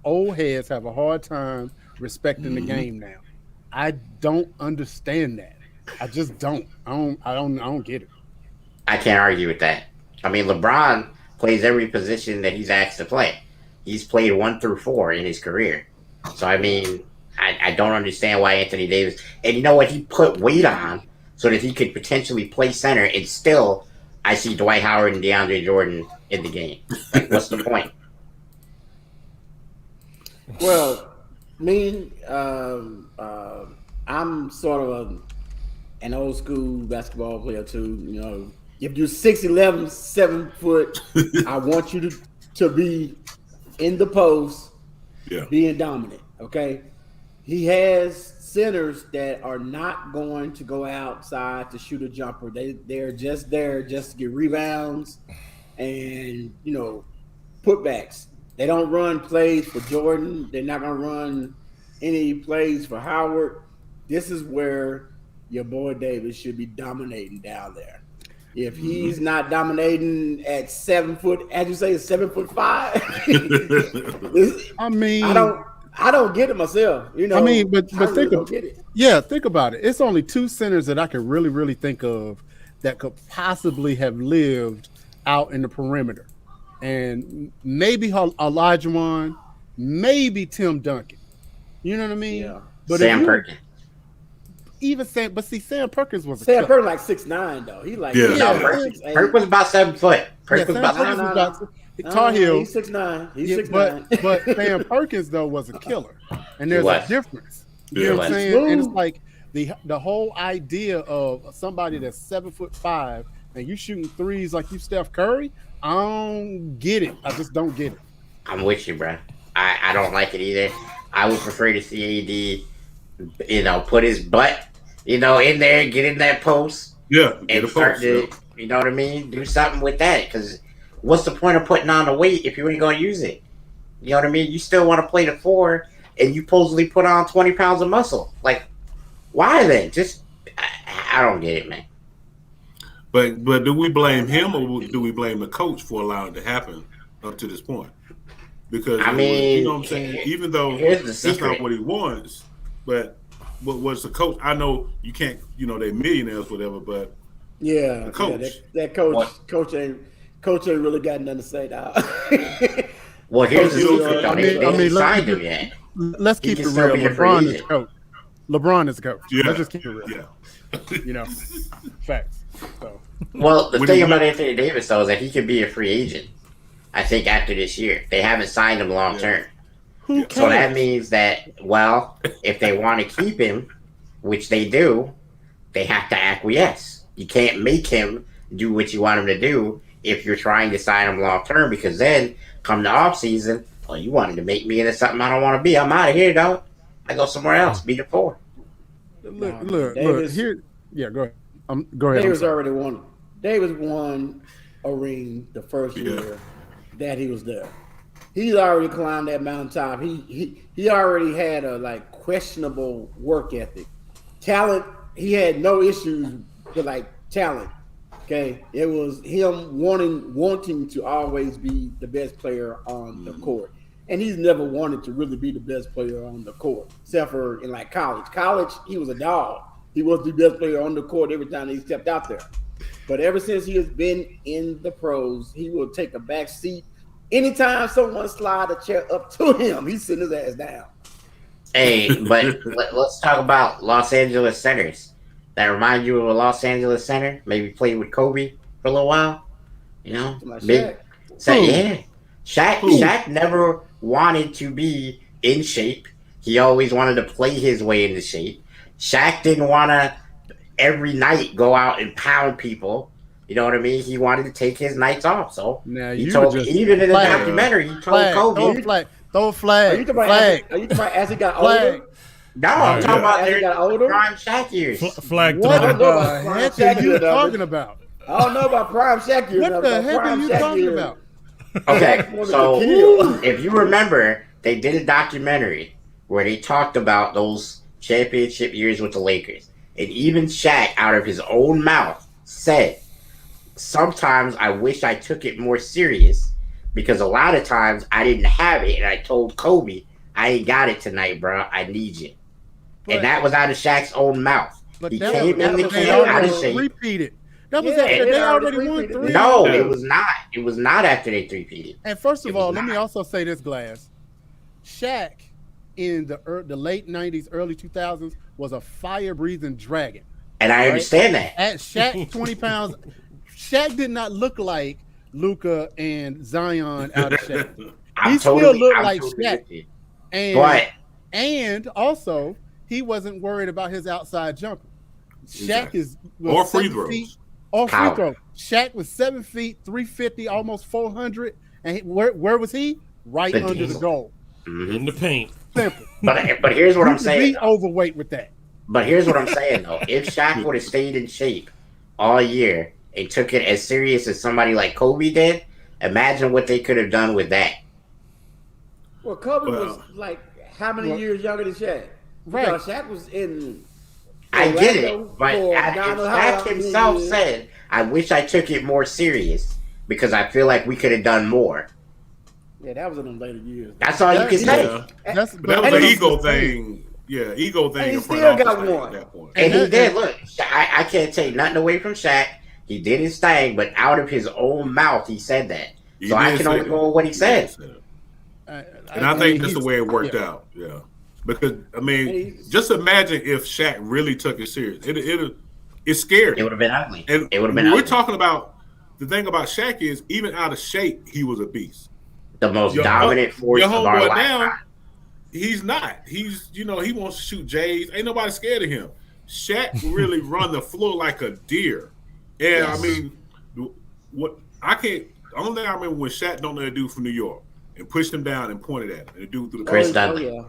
C: old heads have a hard time respecting the game now. I don't understand that. I just don't. I don't get it.
B: I can't argue with that. I mean, LeBron plays every position that he's asked to play. He's played 1 through 4 in his career. So, I mean, I don't understand why Anthony Davis... And you know what? He put weight on so that he could potentially play center, and still I see Dwight Howard and DeAndre Jordan in the game. Like, what's the point?
D: Well, I'm sort of an old school basketball player too. If you're 6'11", 7 foot, I want you to be in the post, being dominant. Okay, he has centers that are not going to go outside to shoot a jumper. They're just there just to get rebounds and putbacks. They don't run plays for Jordan. They're not going to run any plays for Howard. This is where your boy Davis should be dominating down there. If he's not dominating at 7 foot, as you say, 7'5", I don't get it myself. But
C: I really
D: think don't get it.
C: Yeah, think about it. It's only 2 centers that I can really, really think of that could possibly have lived out in the perimeter. And maybe Olajuwon, maybe Tim Duncan. You know what I mean?
D: Yeah.
C: But
B: Sam Perkins.
C: Sam Perkins was a
D: Sam
C: killer.
D: Perkins like 6'9", though. He like
E: Yeah.
B: No,
C: Yeah.
B: Perk was about 7 foot. Perk was
C: Sam
B: about
C: Perkins
B: 7
C: was
B: foot.
C: about Tar Heel.
D: He's 6'9". He's
C: Yeah,
D: 6'9".
C: but Sam Perkins though was a killer, and there's
B: He
C: a
B: was.
C: difference.
E: Yeah.
C: You know what I'm
B: He
C: saying?
D: was.
C: And it's like the whole idea of somebody that's 7'5" and you shooting threes like you Steph Curry. I don't get it. I just don't get it.
B: I'm with you, bro. I don't like it either. I would prefer to see AD, put his butt, in there, get in that post,
E: Yeah, get
B: and
E: a
B: start
E: post.
B: to, you know what I mean? Do something with that. Because what's the point of putting on the weight if you ain't going to use it? You know what I mean? You still want to play the 4, and you supposedly put on 20 pounds of muscle. Like, why then? I don't get it, man.
E: But do we blame him or do we blame the coach for allowing it to happen up to this point? Because
B: I mean,
E: you know what I'm saying. Even though
B: here's the
E: that's
B: secret.
E: not what he wants, but what was the coach? I know you can't. They're millionaires, whatever. But
D: Yeah,
E: the coach.
D: that coach,
B: What?
D: coach ain't really got nothing to say now.
B: Well, here's the secret, though.
C: I
B: They
C: mean,
B: ain't
C: let's
B: signed
C: keep
B: him yet.
C: Let's
B: He
C: keep
B: can
C: it
B: still
C: real.
B: be a free
C: LeBron is
B: agent.
C: coach. LeBron is coach.
E: Yeah.
C: Let's just keep it real.
E: Yeah.
C: Facts. So
B: Well, the
E: What
B: thing
E: do you
B: about
E: mean?
B: Anthony Davis, though, is that he could be a free agent. I think after this year, they haven't signed him long term.
C: who cares?
B: So that means that, well, if they want to keep him, which they do, they have to acquiesce. You can't make him do what you want him to do if you're trying to sign him long term, because then come the off season, oh, you wanted to make me into something I don't want to be. I'm out of here, dog. I go somewhere else. Be the 4.
C: look.
D: Davis-
C: Here, yeah. Go ahead. Go ahead. I'm
D: Davis
C: sorry.
D: already won. Davis won a ring the first year that he was there. He's already climbed that mountaintop. He already had a questionable work ethic. Talent, he had no issues with talent. Okay, it was him wanting to always be the best player on the court, and he's never wanted to really be the best player on the court, except for in college. College, he was a dog. He was the best player on the court every time he stepped out there. But ever since he has been in the pros, he will take a back seat. Anytime someone slide a chair up to him, he's sitting his ass down.
B: Hey, but let's talk about Los Angeles centers. That remind you of a Los Angeles center? Maybe played with Kobe for a little while.
D: Like
B: Big. Yeah. Shaq never wanted to be in shape. He always wanted to play his way into shape. Shaq didn't want to every night go out and pound people. You know what I mean? He wanted to take his nights off. So
C: Now
B: he
C: you
B: told,
C: just
B: even in the
C: flag.
B: documentary, he told
C: Flag.
B: Kobe.
C: Throw a
D: Are
C: flag.
D: you talking about as he got
C: Flag.
D: older?
B: No, I'm talking about
D: As he
B: their
D: got older?
B: prime Shaq years.
A: Flag
C: What
A: thrown.
C: the heck
D: Shaq
C: are you
D: years,
C: talking about?
D: I don't know about prime Shaq years.
C: What the heck are you talking about?
B: Okay,
D: wanted to
B: so
D: kill.
B: if you remember, they did a documentary where they talked about those championship years with the Lakers. And even Shaq, out of his own mouth, said, sometimes I wish I took it more serious because a lot of times I didn't have it. And I told Kobe, I ain't got it tonight, bro. I need you. And that was out of Shaq's own mouth.
C: But
B: He
C: that
B: came
C: was
B: in the
C: after they
B: camp out of
C: already
B: shape.
C: repeated. That was
D: Yeah,
C: after
D: they
C: they
D: already
C: already won
D: repeated.
C: 3.
B: No,
E: Yeah.
B: it was not. It was not after they three-peated.
C: And first
B: It
C: of
B: was
C: all, let me
B: not.
C: also say this, Glass. Shaq in the late 90s, early 2000s was a fire-breathing dragon.
B: And I understand that.
C: At Shaq, 20 pounds. Shaq did not look like Luka and Zion out of shape.
B: I'm
C: He still looked like
B: totally
C: Shaq.
B: with you.
C: And,
B: But
C: also, he wasn't worried about his outside jumper. Shaq
E: Exactly.
C: was
E: Or free
C: 7
E: throws.
C: feet, or free
B: Power.
C: throw. Shaq was 7 feet, 350, almost 400. And where was he? Right
B: The
C: under the
B: diesel.
C: goal.
A: In the paint.
C: Simple.
B: but here's what
C: You
B: I'm
C: could
B: saying.
C: be overweight with that.
B: But here's what I'm saying though. If Shaq would have stayed in shape all year and took it as serious as somebody like Kobe did, imagine what they could have done with that.
D: Well, Kobe
E: Well-
D: was how many years younger than Shaq?
C: Right.
D: Because Shaq was in.
B: I get
D: Orlando
B: it, but
D: for
B: if
D: God knows how
B: Shaq
D: long he
B: himself
D: is.
B: said, "I wish I took it more serious because I feel like we could have done more."
D: Yeah, that was in them later years.
B: That's all you can say.
E: Yeah.
C: That's
E: But that was
C: and
E: an
C: that's
E: ego
C: the thing.
E: thing. Yeah, ego thing.
D: And he
E: in front
D: still
E: office
D: got
E: thing
D: one.
E: At that point.
B: And he
C: And
B: did. Look, I can't take nothing away from Shaq. He did his thing, but out of his own mouth, he said that.
E: He
B: So I
E: did
B: can
E: say
B: only
E: that.
B: go with what he said.
E: did say that. And I think that's the way it worked out. Yeah, because I mean,
D: He's-
E: just imagine if Shaq really took it serious. It's scary.
B: It would have been ugly.
E: And
B: It would have been
E: we're
B: ugly.
E: talking about the thing about Shaq is even out of shape, he was a beast.
B: The most
E: Your-
B: dominant force
E: your
B: of our
E: homeboy
B: lifetime.
E: now, he's not. He's he wants to shoot Jays. Ain't nobody scared of him. Shaq really run the floor like a deer. And
B: Yes.
E: I mean, what I can't. The only thing I remember when Shaq don't let a dude from New York and pushed him down and pointed at him, and the dude threw the
B: Chris
E: ball.
B: Dudley.
D: yeah.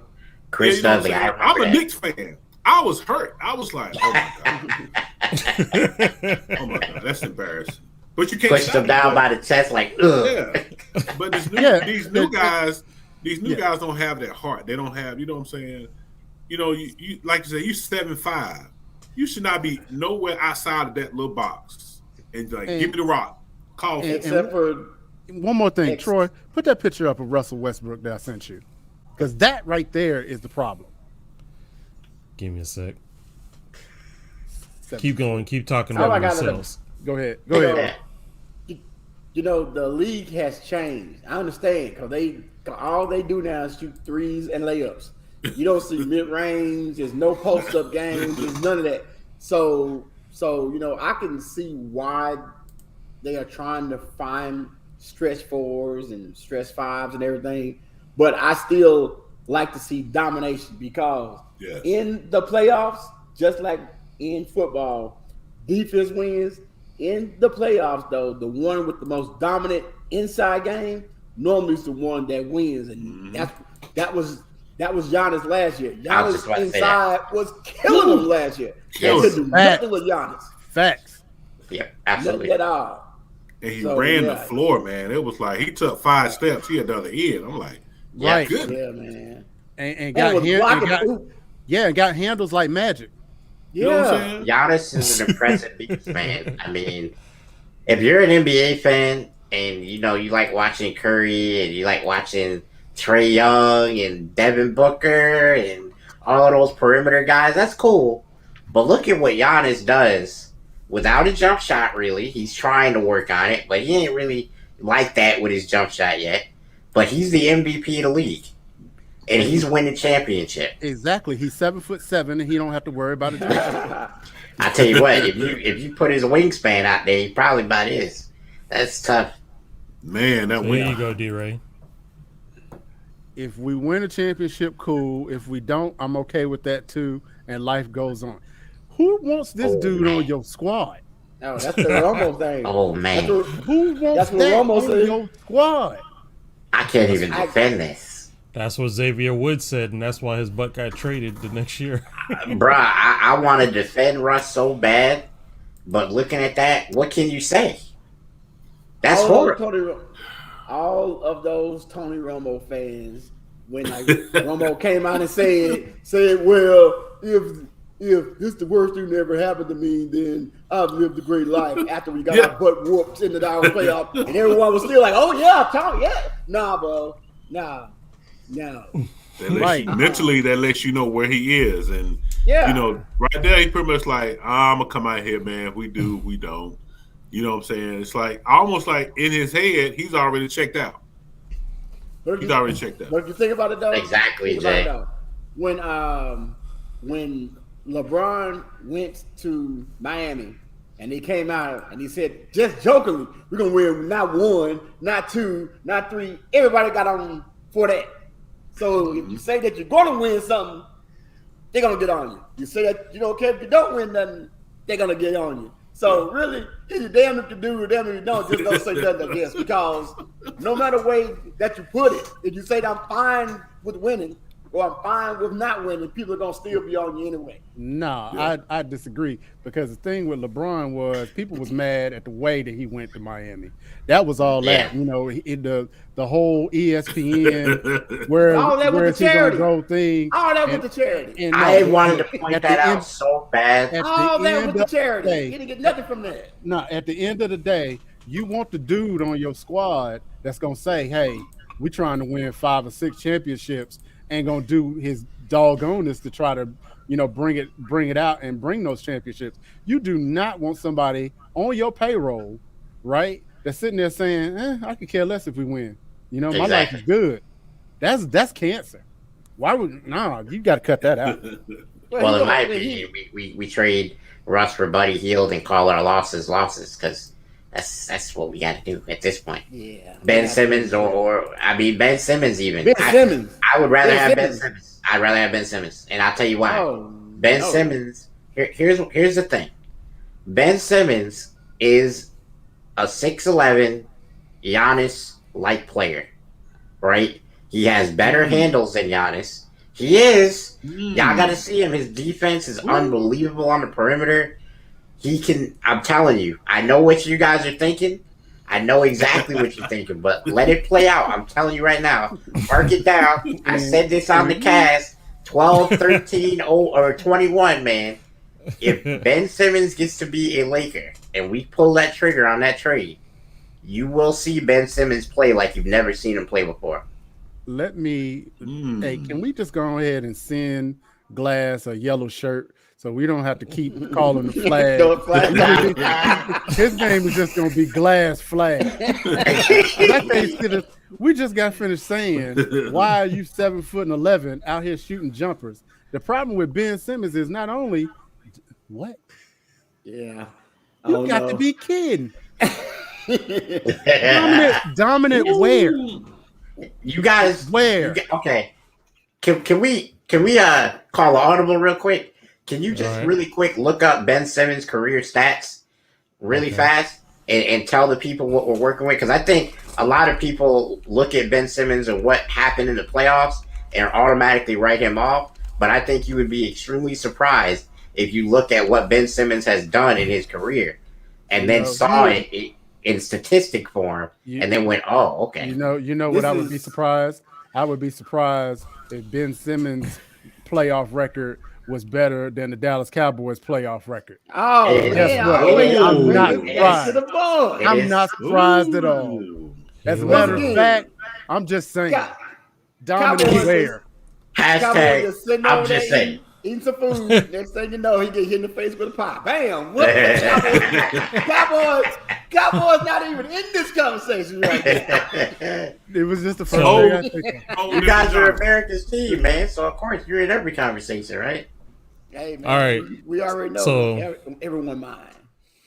B: Chris
E: You know what
B: Dudley. I
E: I'm saying? I'm
B: remember
E: a
B: that.
E: Knicks fan. I was hurt. I was like, oh my god, oh my god, that's embarrassing. But you can't
B: Pushed
E: stop
B: him
E: it,
B: down
E: but-
B: by the chest like, ugh.
E: Yeah, but these new guys don't have that heart. They don't have, you know what I'm saying? You know, you like you say, you 7'5". You should not be nowhere outside of that little box. And like, give me the rock. Call for it.
C: And one more thing, Troy, put that picture up of Russell Westbrook that I sent you, because that right there is the problem.
A: Give me a sec.
C: 7.
A: Keep going. Keep talking
D: Oh,
A: about
D: I got
A: yourselves.
C: Go ahead.
D: You know, the league has changed. I understand because all they do now is shoot threes and layups. You don't see mid range. There's no post up games. There's none of that. So you know, I can see why they are trying to find stretch fours and stretch fives and everything. But I still like to see domination because in the playoffs, just like in football, defense wins. In the playoffs, though, the one with the most dominant inside game normally is the one that wins, and that was Giannis last year. Giannis inside was killing him last year. They could do nothing with Giannis.
C: Facts.
B: Yeah, absolutely.
D: Nothing at all.
E: And he ran the floor, man. It was like he took 5 steps. He had the other end. I'm like,
C: Right.
E: good.
D: Yeah, man.
C: And got handles like magic.
D: Yeah.
E: You know what I'm saying?
B: Giannis is an impressive beast, man. I mean, if you're an NBA fan and you know you like watching Curry and you like watching Trae Young and Devin Booker and all of those perimeter guys, that's cool. But look at what Giannis does without a jump shot, really. He's trying to work on it, but he ain't really like that with his jump shot yet. But he's the MVP of the league. And he's winning championship.
C: Exactly. He's 7'7", and he don't have to worry about it.
B: I tell you what, if you put his wingspan out there, he probably about is. That's tough.
E: Man, that
A: There you go, D-Ray.
C: If we win a championship, cool. If we don't, I'm okay with that too. And life goes on. Who wants this dude on your squad?
D: No, that's the Romo thing.
B: Oh man,
C: Who wants
D: That's what
C: that
D: Romo
C: on
D: said.
C: your squad?
B: I can't even defend this.
A: That's what Xavier Woods said, and that's why his butt got traded the next year.
B: Bruh, I want to defend Russ so bad, but looking at that, what can you say? That's horrible.
D: All of those Tony Romo fans, when like Romo came out and said, well, if this the worst thing that ever happened to me, then I've lived a great life after we got our butt whooped into our playoff, and everyone was still like, oh yeah, Tony, yeah. Nah, bro. Nah. No.
E: Mentally, that lets you know where he is. And, you know, right there, he pretty much like, I'm going to come out here, man. If we do, we don't. You know what I'm saying? It's like almost like in his head, he's already checked out. He's already checked out.
D: But if you think about it, though.
B: Exactly, Jay.
D: When LeBron went to Miami and he came out and he said, just jokingly, we're going to win not 1, not 2, not 3. Everybody got on for that. So if you say that you're going to win something, they're going to get on you. You say that you don't care if you don't win nothing, they're going to get on you. So really, you're damn if you do or damn if you don't, just don't say nothing, I guess, because no matter way that you put it, if you say that I'm fine with winning or I'm fine with not winning, people are going to still be on you anyway.
C: No, I disagree, because the thing with LeBron was people was mad at the way that he went to Miami. That was all that, you know, the whole ESPN where
D: with the charity
C: thing.
D: All that with the charity.
C: And
B: I wanted to point that out so bad.
D: All that with the charity. You didn't get nothing from that.
C: No, at the end of the day, you want the dude on your squad that's gonna say, "Hey, we're trying to win 5 or 6 championships," and gonna do his doggoness to try to, you know, bring it out and bring those championships. You do not want somebody on your payroll, right, that's sitting there saying, I could care less if we win. You know, my life is good. That's cancer. Why would you got to cut that out?
B: Well, in my opinion, we trade Russ for Buddy Hield and call our losses because that's what we got to do at this point.
D: Yeah.
B: Ben Simmons or Ben Simmons even.
D: Ben Simmons.
B: I would rather have Ben Simmons. I'd rather have Ben Simmons, and I'll tell you why. Simmons. Here's the thing. Ben Simmons is a 6'11", Giannis-like player, right? He has better handles than Giannis. He is. Y'all got to see him. His defense is unbelievable on the perimeter. He can. I'm telling you. I know what you guys are thinking. I know exactly what you're thinking, but let it play out. I'm telling you right now. Mark it down. I said this on the cast. 12, 13, or 21, man. If Ben Simmons gets to be a Laker and we pull that trigger on that trade, you will see Ben Simmons play like you've never seen him play before.
C: Let me. Hey, can we just go ahead and send Glass a yellow shirt so we don't have to keep calling the flag? His name is just going to be Glass Flag. We just got finished saying, why are you 7'11" out here shooting jumpers? The problem with Ben Simmons is not only what?
D: Yeah.
C: You got to be kidding. dominant where?
B: You guys
C: where?
B: Okay. Can we call an audible real quick? Can you just really quick look up Ben Simmons' career stats really fast and tell the people what we're working with? Because I think a lot of people look at Ben Simmons and what happened in the playoffs and automatically write him off. But I think you would be extremely surprised if you look at what Ben Simmons has done in his career and then saw it in statistic form and then went, oh, okay.
C: You know what I would be surprised? I would be surprised if Ben Simmons' playoff record was better than the Dallas Cowboys playoff record.
D: Oh,
C: guess what? I'm not surprised. I'm not surprised at all. As a matter of fact, I'm just saying. Dominant where?
B: Hashtag, I'm just saying.
D: Eating some food. Next thing you know, he get hit in the face with a pie. Bam! What? Cowboys not even in this conversation right now.
C: It was just the first thing I think.
B: You guys are America's team, man. So of course you're in every conversation, right?
D: Hey, man.
A: All right.
D: We already know.
A: So
D: everyone mind.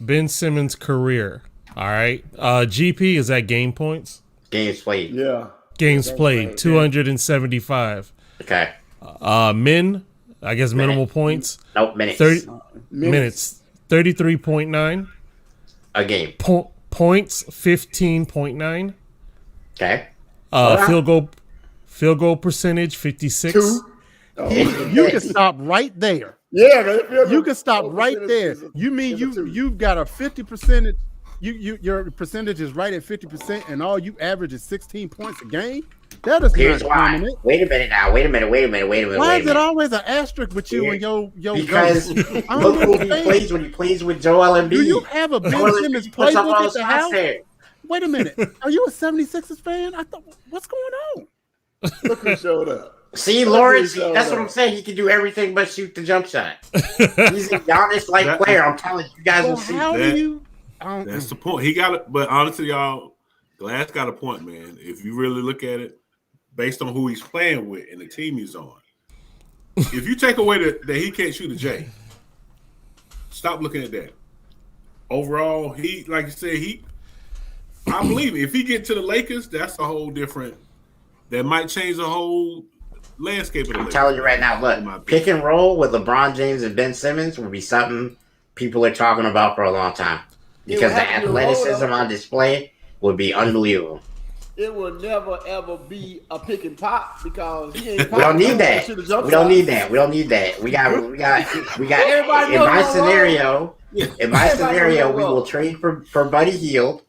A: Ben Simmons' career. All right. GP is that game points?
B: Games played.
D: Yeah.
A: Games played. 275.
B: Okay.
A: Men. I guess minimal points.
B: Nope, minutes.
A: 30 minutes. 33.9.
B: A game.
A: Points 15.9.
B: Okay.
A: Field goal percentage 56.
D: 2.
C: You can stop right there.
D: Yeah,
C: you can stop right there. You mean you've got a 50%? Your percentage is right at 50%, and all you average is 16 points a game. That is
B: Here's
C: not
B: why.
C: dominant.
B: Wait a minute now. Wait a minute.
C: Why is it always an asterisk with you and your
B: because look who he plays when he plays with Joel Embiid.
C: Do you have a Ben Simmons playbook at the house? Wait a minute. Are you a 76ers fan? I thought, what's going on?
D: Look who showed up.
B: See, Lawrence, that's what I'm saying. He can do everything but shoot the jump shot. He's a Giannis-like player. I'm telling you, you guys will see.
E: That's the point. He got it. But honestly, y'all, Glass got a point, man. If you really look at it, based on who he's playing with and the team he's on, if you take away that he can't shoot a J, stop looking at that. Overall, he, like you said, I believe if he get to the Lakers, that's a whole different. That might change the whole landscape of the Lakers.
B: I'm telling you right now, look, pick and roll with LeBron James and Ben Simmons would be something people are talking about for a long time because the athleticism on display would be unbelievable.
D: It will never ever be a pick and pop because he ain't.
B: We don't need that. We don't need that. We don't need that. We got.
D: Everybody
B: in my scenario, we will trade for Buddy Hield.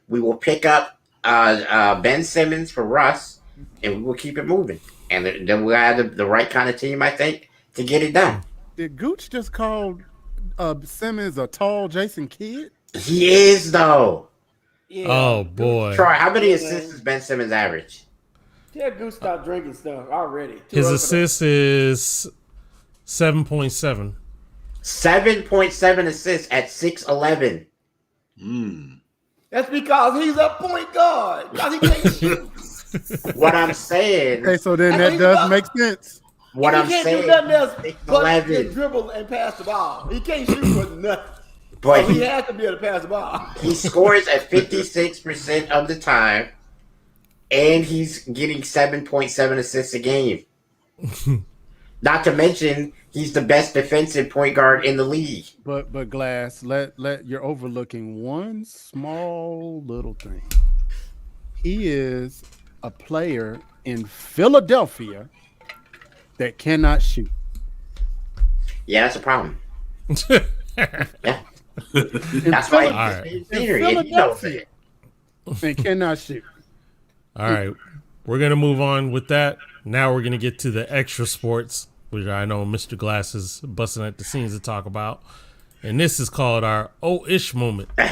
B: We will pick up Ben Simmons for Russ, and we will keep it moving. And then we'll have the right kind of team, I think, to get it done.
C: Did Gooch just call Simmons a tall Jason Kidd?
B: He is though.
A: Yeah. Oh boy,
B: Troy, how many assists does Ben Simmons average?
D: Tell Goose stop drinking stuff already.
A: His assist is 7.7.
B: 7.7 assists at 6'11".
D: That's because he's a point guard. Because he can't shoot.
B: What I'm saying.
C: Okay, so then that does make sense.
B: What I'm saying. He can't do nothing else
D: but dribble and pass the ball. He can't shoot for nothing.
B: But
D: he has to be able to pass the ball.
B: He scores at 56% of the time, and he's getting 7.7 assists a game. Not to mention, he's the best defensive point guard in the league.
C: But Glass, you're overlooking one small little thing. He is a player in Philadelphia that cannot shoot.
B: Yeah, that's a problem. Yeah.
C: In
B: That's why
A: All
B: he's
A: right.
B: a senior, and he knows it.
C: And cannot shoot.
A: All right, we're gonna move on with that. Now we're gonna get to the extra sports, which I know Mr. Glass is busting at the scenes to talk about, and this is called our "oh-ish" moment. So,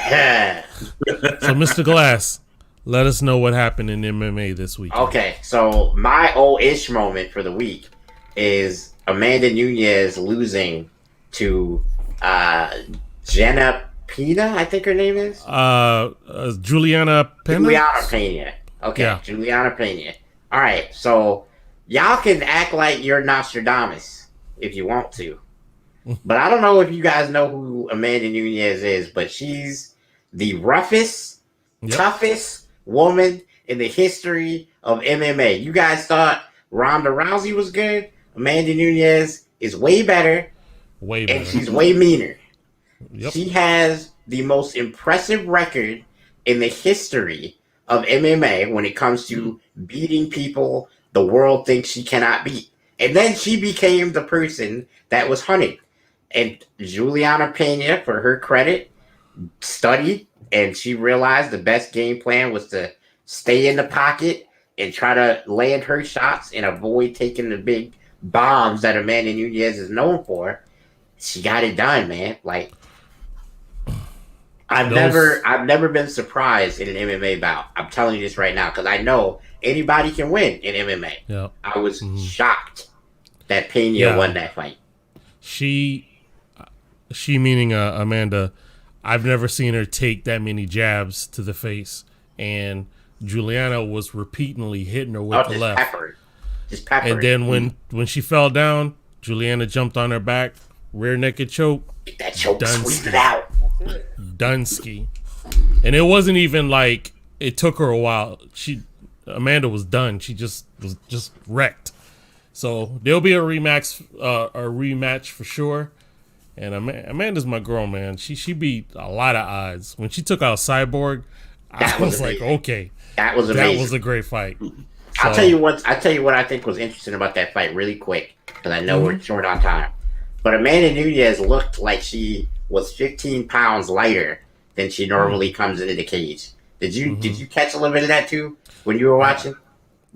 A: Mr. Glass, let us know what happened in MMA this week.
B: Okay, so my ish moment for the week is Amanda Nunes losing to Jenna Pena, I think her name is.
A: Juliana Pena.
B: Juliana Pena. Okay,
A: Yeah.
B: Juliana Pena. All right, so y'all can act like you're Nostradamus if you want to. But I don't know if you guys know who Amanda Nunes is, but she's the roughest, toughest woman in the history of MMA. You guys thought Ronda Rousey was good? Amanda Nunes is way better,
A: Way better.
B: and she's way meaner.
A: Yep.
B: She has the most impressive record in the history of MMA when it comes to beating people the world thinks she cannot beat. And then she became the person that was hunted. And Juliana Pena, for her credit, studied, and she realized the best game plan was to stay in the pocket and try to land her shots and avoid taking the big bombs that Amanda Nunes is known for. She got it done, man. Like, I've never been surprised in an MMA bout. I'm telling you this right now because I know anybody can win in MMA.
A: Yeah.
B: I was shocked that Pena won that fight.
A: She meaning Amanda, I've never seen her take that many jabs to the face, and Juliana was repeatedly hitting her with the
B: just
A: left.
B: Just pepper.
A: And then when she fell down, Juliana jumped on her back, rear naked choke.
B: Get that choke,
A: Dunsky.
B: squeeze it out.
A: Dunsky. And it wasn't even like it took her a while. Amanda was done. She was just wrecked. So there'll be a rematch for sure. And Amanda's my girl, man. She beat a lot of odds. When she took out Cyborg, I was like, okay,
B: that was amazing.
A: That was a great fight.
B: I'll tell you what I think was interesting about that fight really quick, because I know we're short on time. But Amanda Nunes looked like she was 15 pounds lighter than she normally comes into the cage. Did you catch a little bit of that too when you were watching?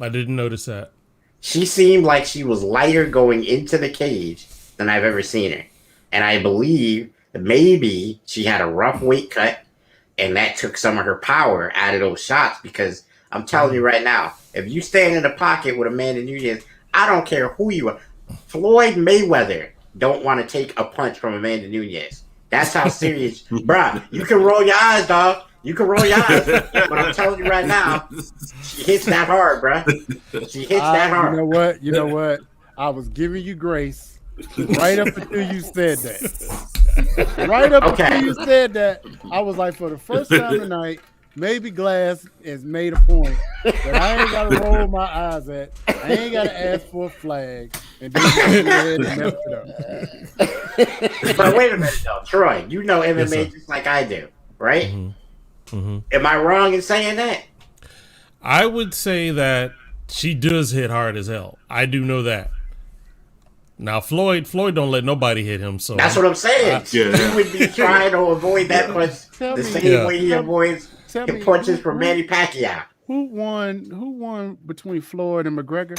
A: I didn't notice that.
B: She seemed like she was lighter going into the cage than I've ever seen her. And I believe that maybe she had a rough weight cut, and that took some of her power out of those shots, because I'm telling you right now, if you stand in the pocket with Amanda Nunes, I don't care who you are. Floyd Mayweather don't want to take a punch from Amanda Nunes. That's how serious. Bruh, you can roll your eyes, dog. You can roll your eyes. But I'm telling you right now, she hits that hard, bruh. She hits that hard.
C: You know what? I was giving you grace right up until you said that. Right up until you said that, I was like, for the first time tonight, maybe Glass has made a point that I ain't got to roll my eyes at. I ain't got to ask for a flag. And then you go ahead and mess it up.
B: But wait a minute, though. Troy, you know MMA just like I do, right? Am I wrong in saying that?
A: I would say that she does hit hard as hell. I do know that. Now Floyd don't let nobody hit him, so
B: that's what I'm saying. He would be trying to avoid that punch the same way he avoids the punches from Manny Pacquiao.
C: Who won between Floyd and McGregor?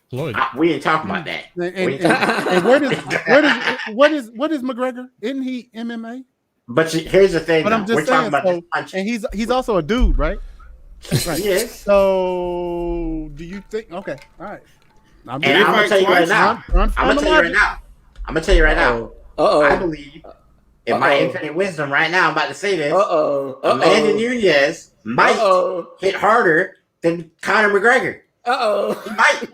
A: Floyd.
B: We ain't talking about that.
C: And what is McGregor? Isn't he MMA?
B: But here's the thing.
C: But I'm just
B: we're
C: saying,
B: talking about this punch.
C: And he's also a dude, right? Right.
B: Yes.
C: So do you think? Okay, all right.
B: I'm gonna tell you right now. I believe in my infinite wisdom right now. I'm about to say this. Amanda Nunes might hit harder than Conor McGregor. He might.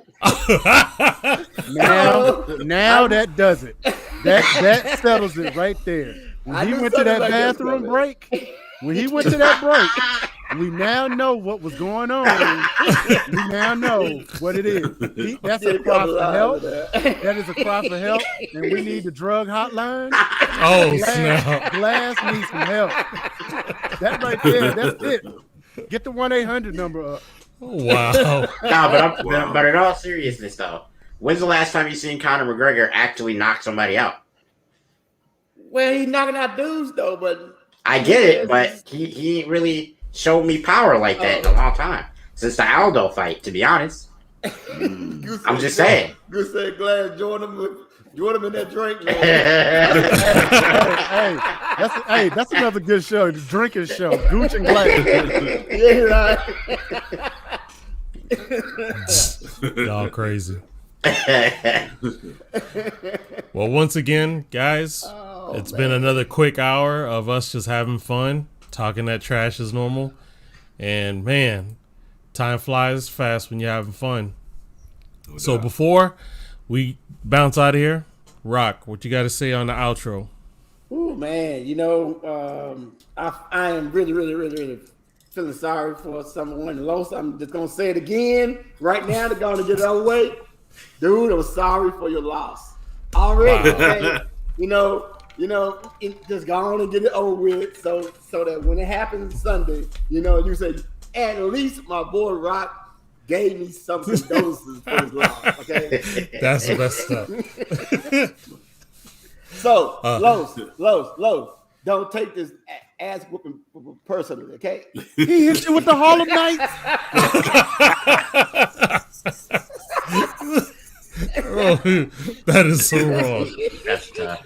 C: Now that does it. That settles it right there. When he went to that bathroom break, we now know what was going on. We now know what it is. That's a cry for help. That is a cry for help, and we need the drug hotline.
A: Oh, snap.
C: Glass needs some help. That right there, that's it. Get the 1-800 number up.
A: Wow.
B: But in all seriousness, though, when's the last time you seen Conor McGregor actually knock somebody out?
D: Well, he's knocking out dudes though, but
B: I get it, but he ain't really showed me power like that in a long time since the Aldo fight. To be honest, I'm just saying.
D: Good said, Glass, join him in that drink, man.
C: That's another good show. The drinking show. Gooch and Glass.
D: Yeah, right.
A: Y'all crazy. Well, once again, guys, it's been another quick hour of us just having fun, talking that trash as normal. And man, time flies fast when you're having fun. So before we bounce out of here, Rock, what you got to say on the outro?
D: Ooh, man, I am really feeling sorry for someone lost. I'm just gonna say it again right now. They're gonna get it over with. Dude, I'm sorry for your loss already. Okay? Just go on and get it over with, so that when it happens Sunday, you say at least my boy Rock gave me some condolences for his loss. Okay,
A: That's the best stuff.
D: So Los, don't take this ass whooping personally. Okay,
C: He hit you with the Harlem Nights.
A: Oh, that is so wrong.
B: That's tough.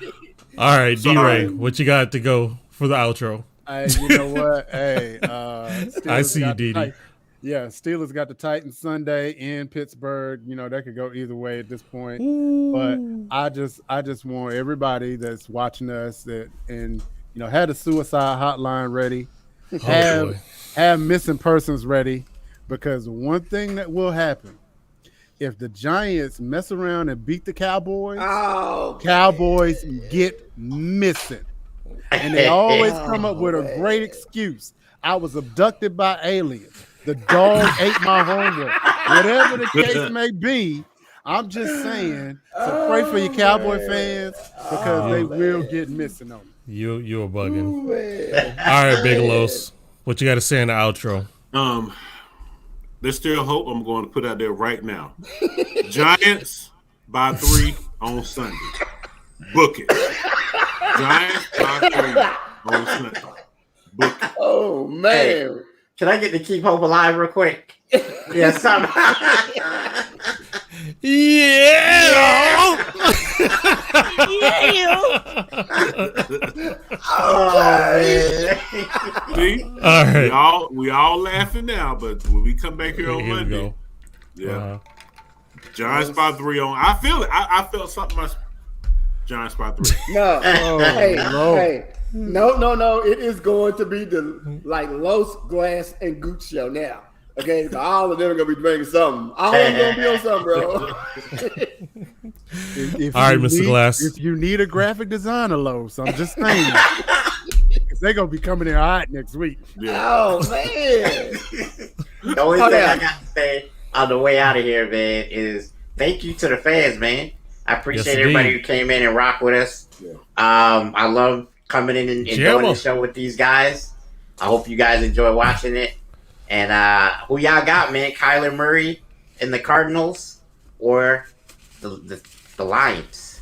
A: All right,
E: Sorry.
A: D-Ray, what you got to go for the outro?
C: Hey, you know what? Hey,
A: I see you,
C: got the
A: Didi.
C: Yeah, Steelers got the Titans Sunday in Pittsburgh. That could go either way at this point. But I just want everybody that's watching us and had a suicide hotline ready,
A: boy.
C: have missing persons ready, because one thing that will happen if the Giants mess around and beat the Cowboys, Cowboys get missing. And they always come up with a great excuse. I was abducted by aliens. The dog ate my homework. Whatever the case may be, I'm just saying, so pray for your Cowboy fans, because they will get missing on you.
A: You are bugging. All right, Big Los, what you got to say in the outro?
E: There's still hope. I'm going to put out there right now. Giants by 3 on Sunday. Book it. Giants by 3 on Sunday. Book it.
D: Oh man.
B: Hey, can I get to keep hope alive real quick? Yeah, something.
A: Yeah.
E: See?
A: All right.
E: We all laughing now, but when we come back here on
A: Here we
E: Monday,
A: go.
E: yeah. Giants by 3 on. I feel it. I felt something. Giants by 3.
D: No. Hey,
C: Lord.
D: hey. No. It is going to be the Los, Glass, and Gooch show now. Okay, so all of them are gonna be drinking something. All of them gonna be on something, bro.
C: If
A: All right,
C: you
A: Mr.
C: need-
A: Glass.
C: If you need a graphic designer, Los, I'm just saying. They're gonna be coming in hot next week.
E: Yeah.
D: Oh man.
B: The only thing I got to say on the way out of here, man, is thank you to the fans, man. I appreciate
A: Yes,
B: everybody
A: indeed.
B: who came in and rocked with us.
E: Yeah.
B: I love coming in and doing
A: Jamma.
B: the show with these guys. I hope you guys enjoy watching it. And who y'all got, man? Kyler Murray and the Cardinals, or the Lions?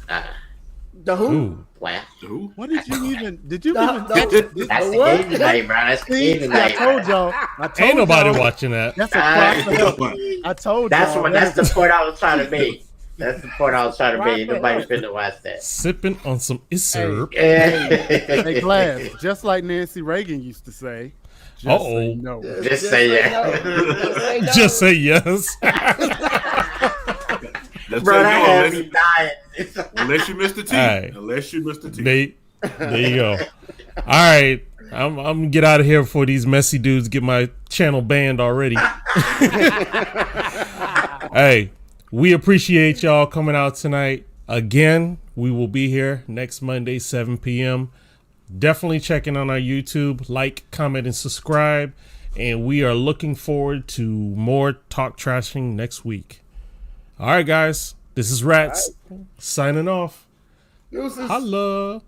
D: The who?
A: Ooh.
B: Well,
E: Who?
C: What did you even? Did you
D: The-
C: even?
D: the-
B: that's the
D: what?
B: game tonight, bro. That's the game
C: See, I
B: tonight.
C: told y'all. I told
A: Ain't nobody
C: y'all,
A: watching that.
C: That's a crop. I told
B: That's
C: y'all.
B: what. That's the point I was trying to make. That's the point I was trying to make. Nobody's finna watch that.
A: Sipping on some Iserb.
C: Hey, Glass, just like Nancy Reagan used to say. Just say
A: Uh-oh.
C: no.
B: Just say yeah.
D: no.
A: Just say yes.
E: Let's
B: Bro,
E: say
B: that
E: no,
B: had me dying.
E: unless you missed the team.
A: Hey.
E: Unless you missed the team.
A: There you go. All right. I'm gonna get out of here before these messy dudes get my channel banned already. Hey, we appreciate y'all coming out tonight. Again, we will be here next Monday, 7 p.m. Definitely checking on our YouTube. Like, comment, and subscribe. And we are looking forward to more talk trashing next week. All right, guys. This is Rats signing off.
D: Deuces.
A: Holla.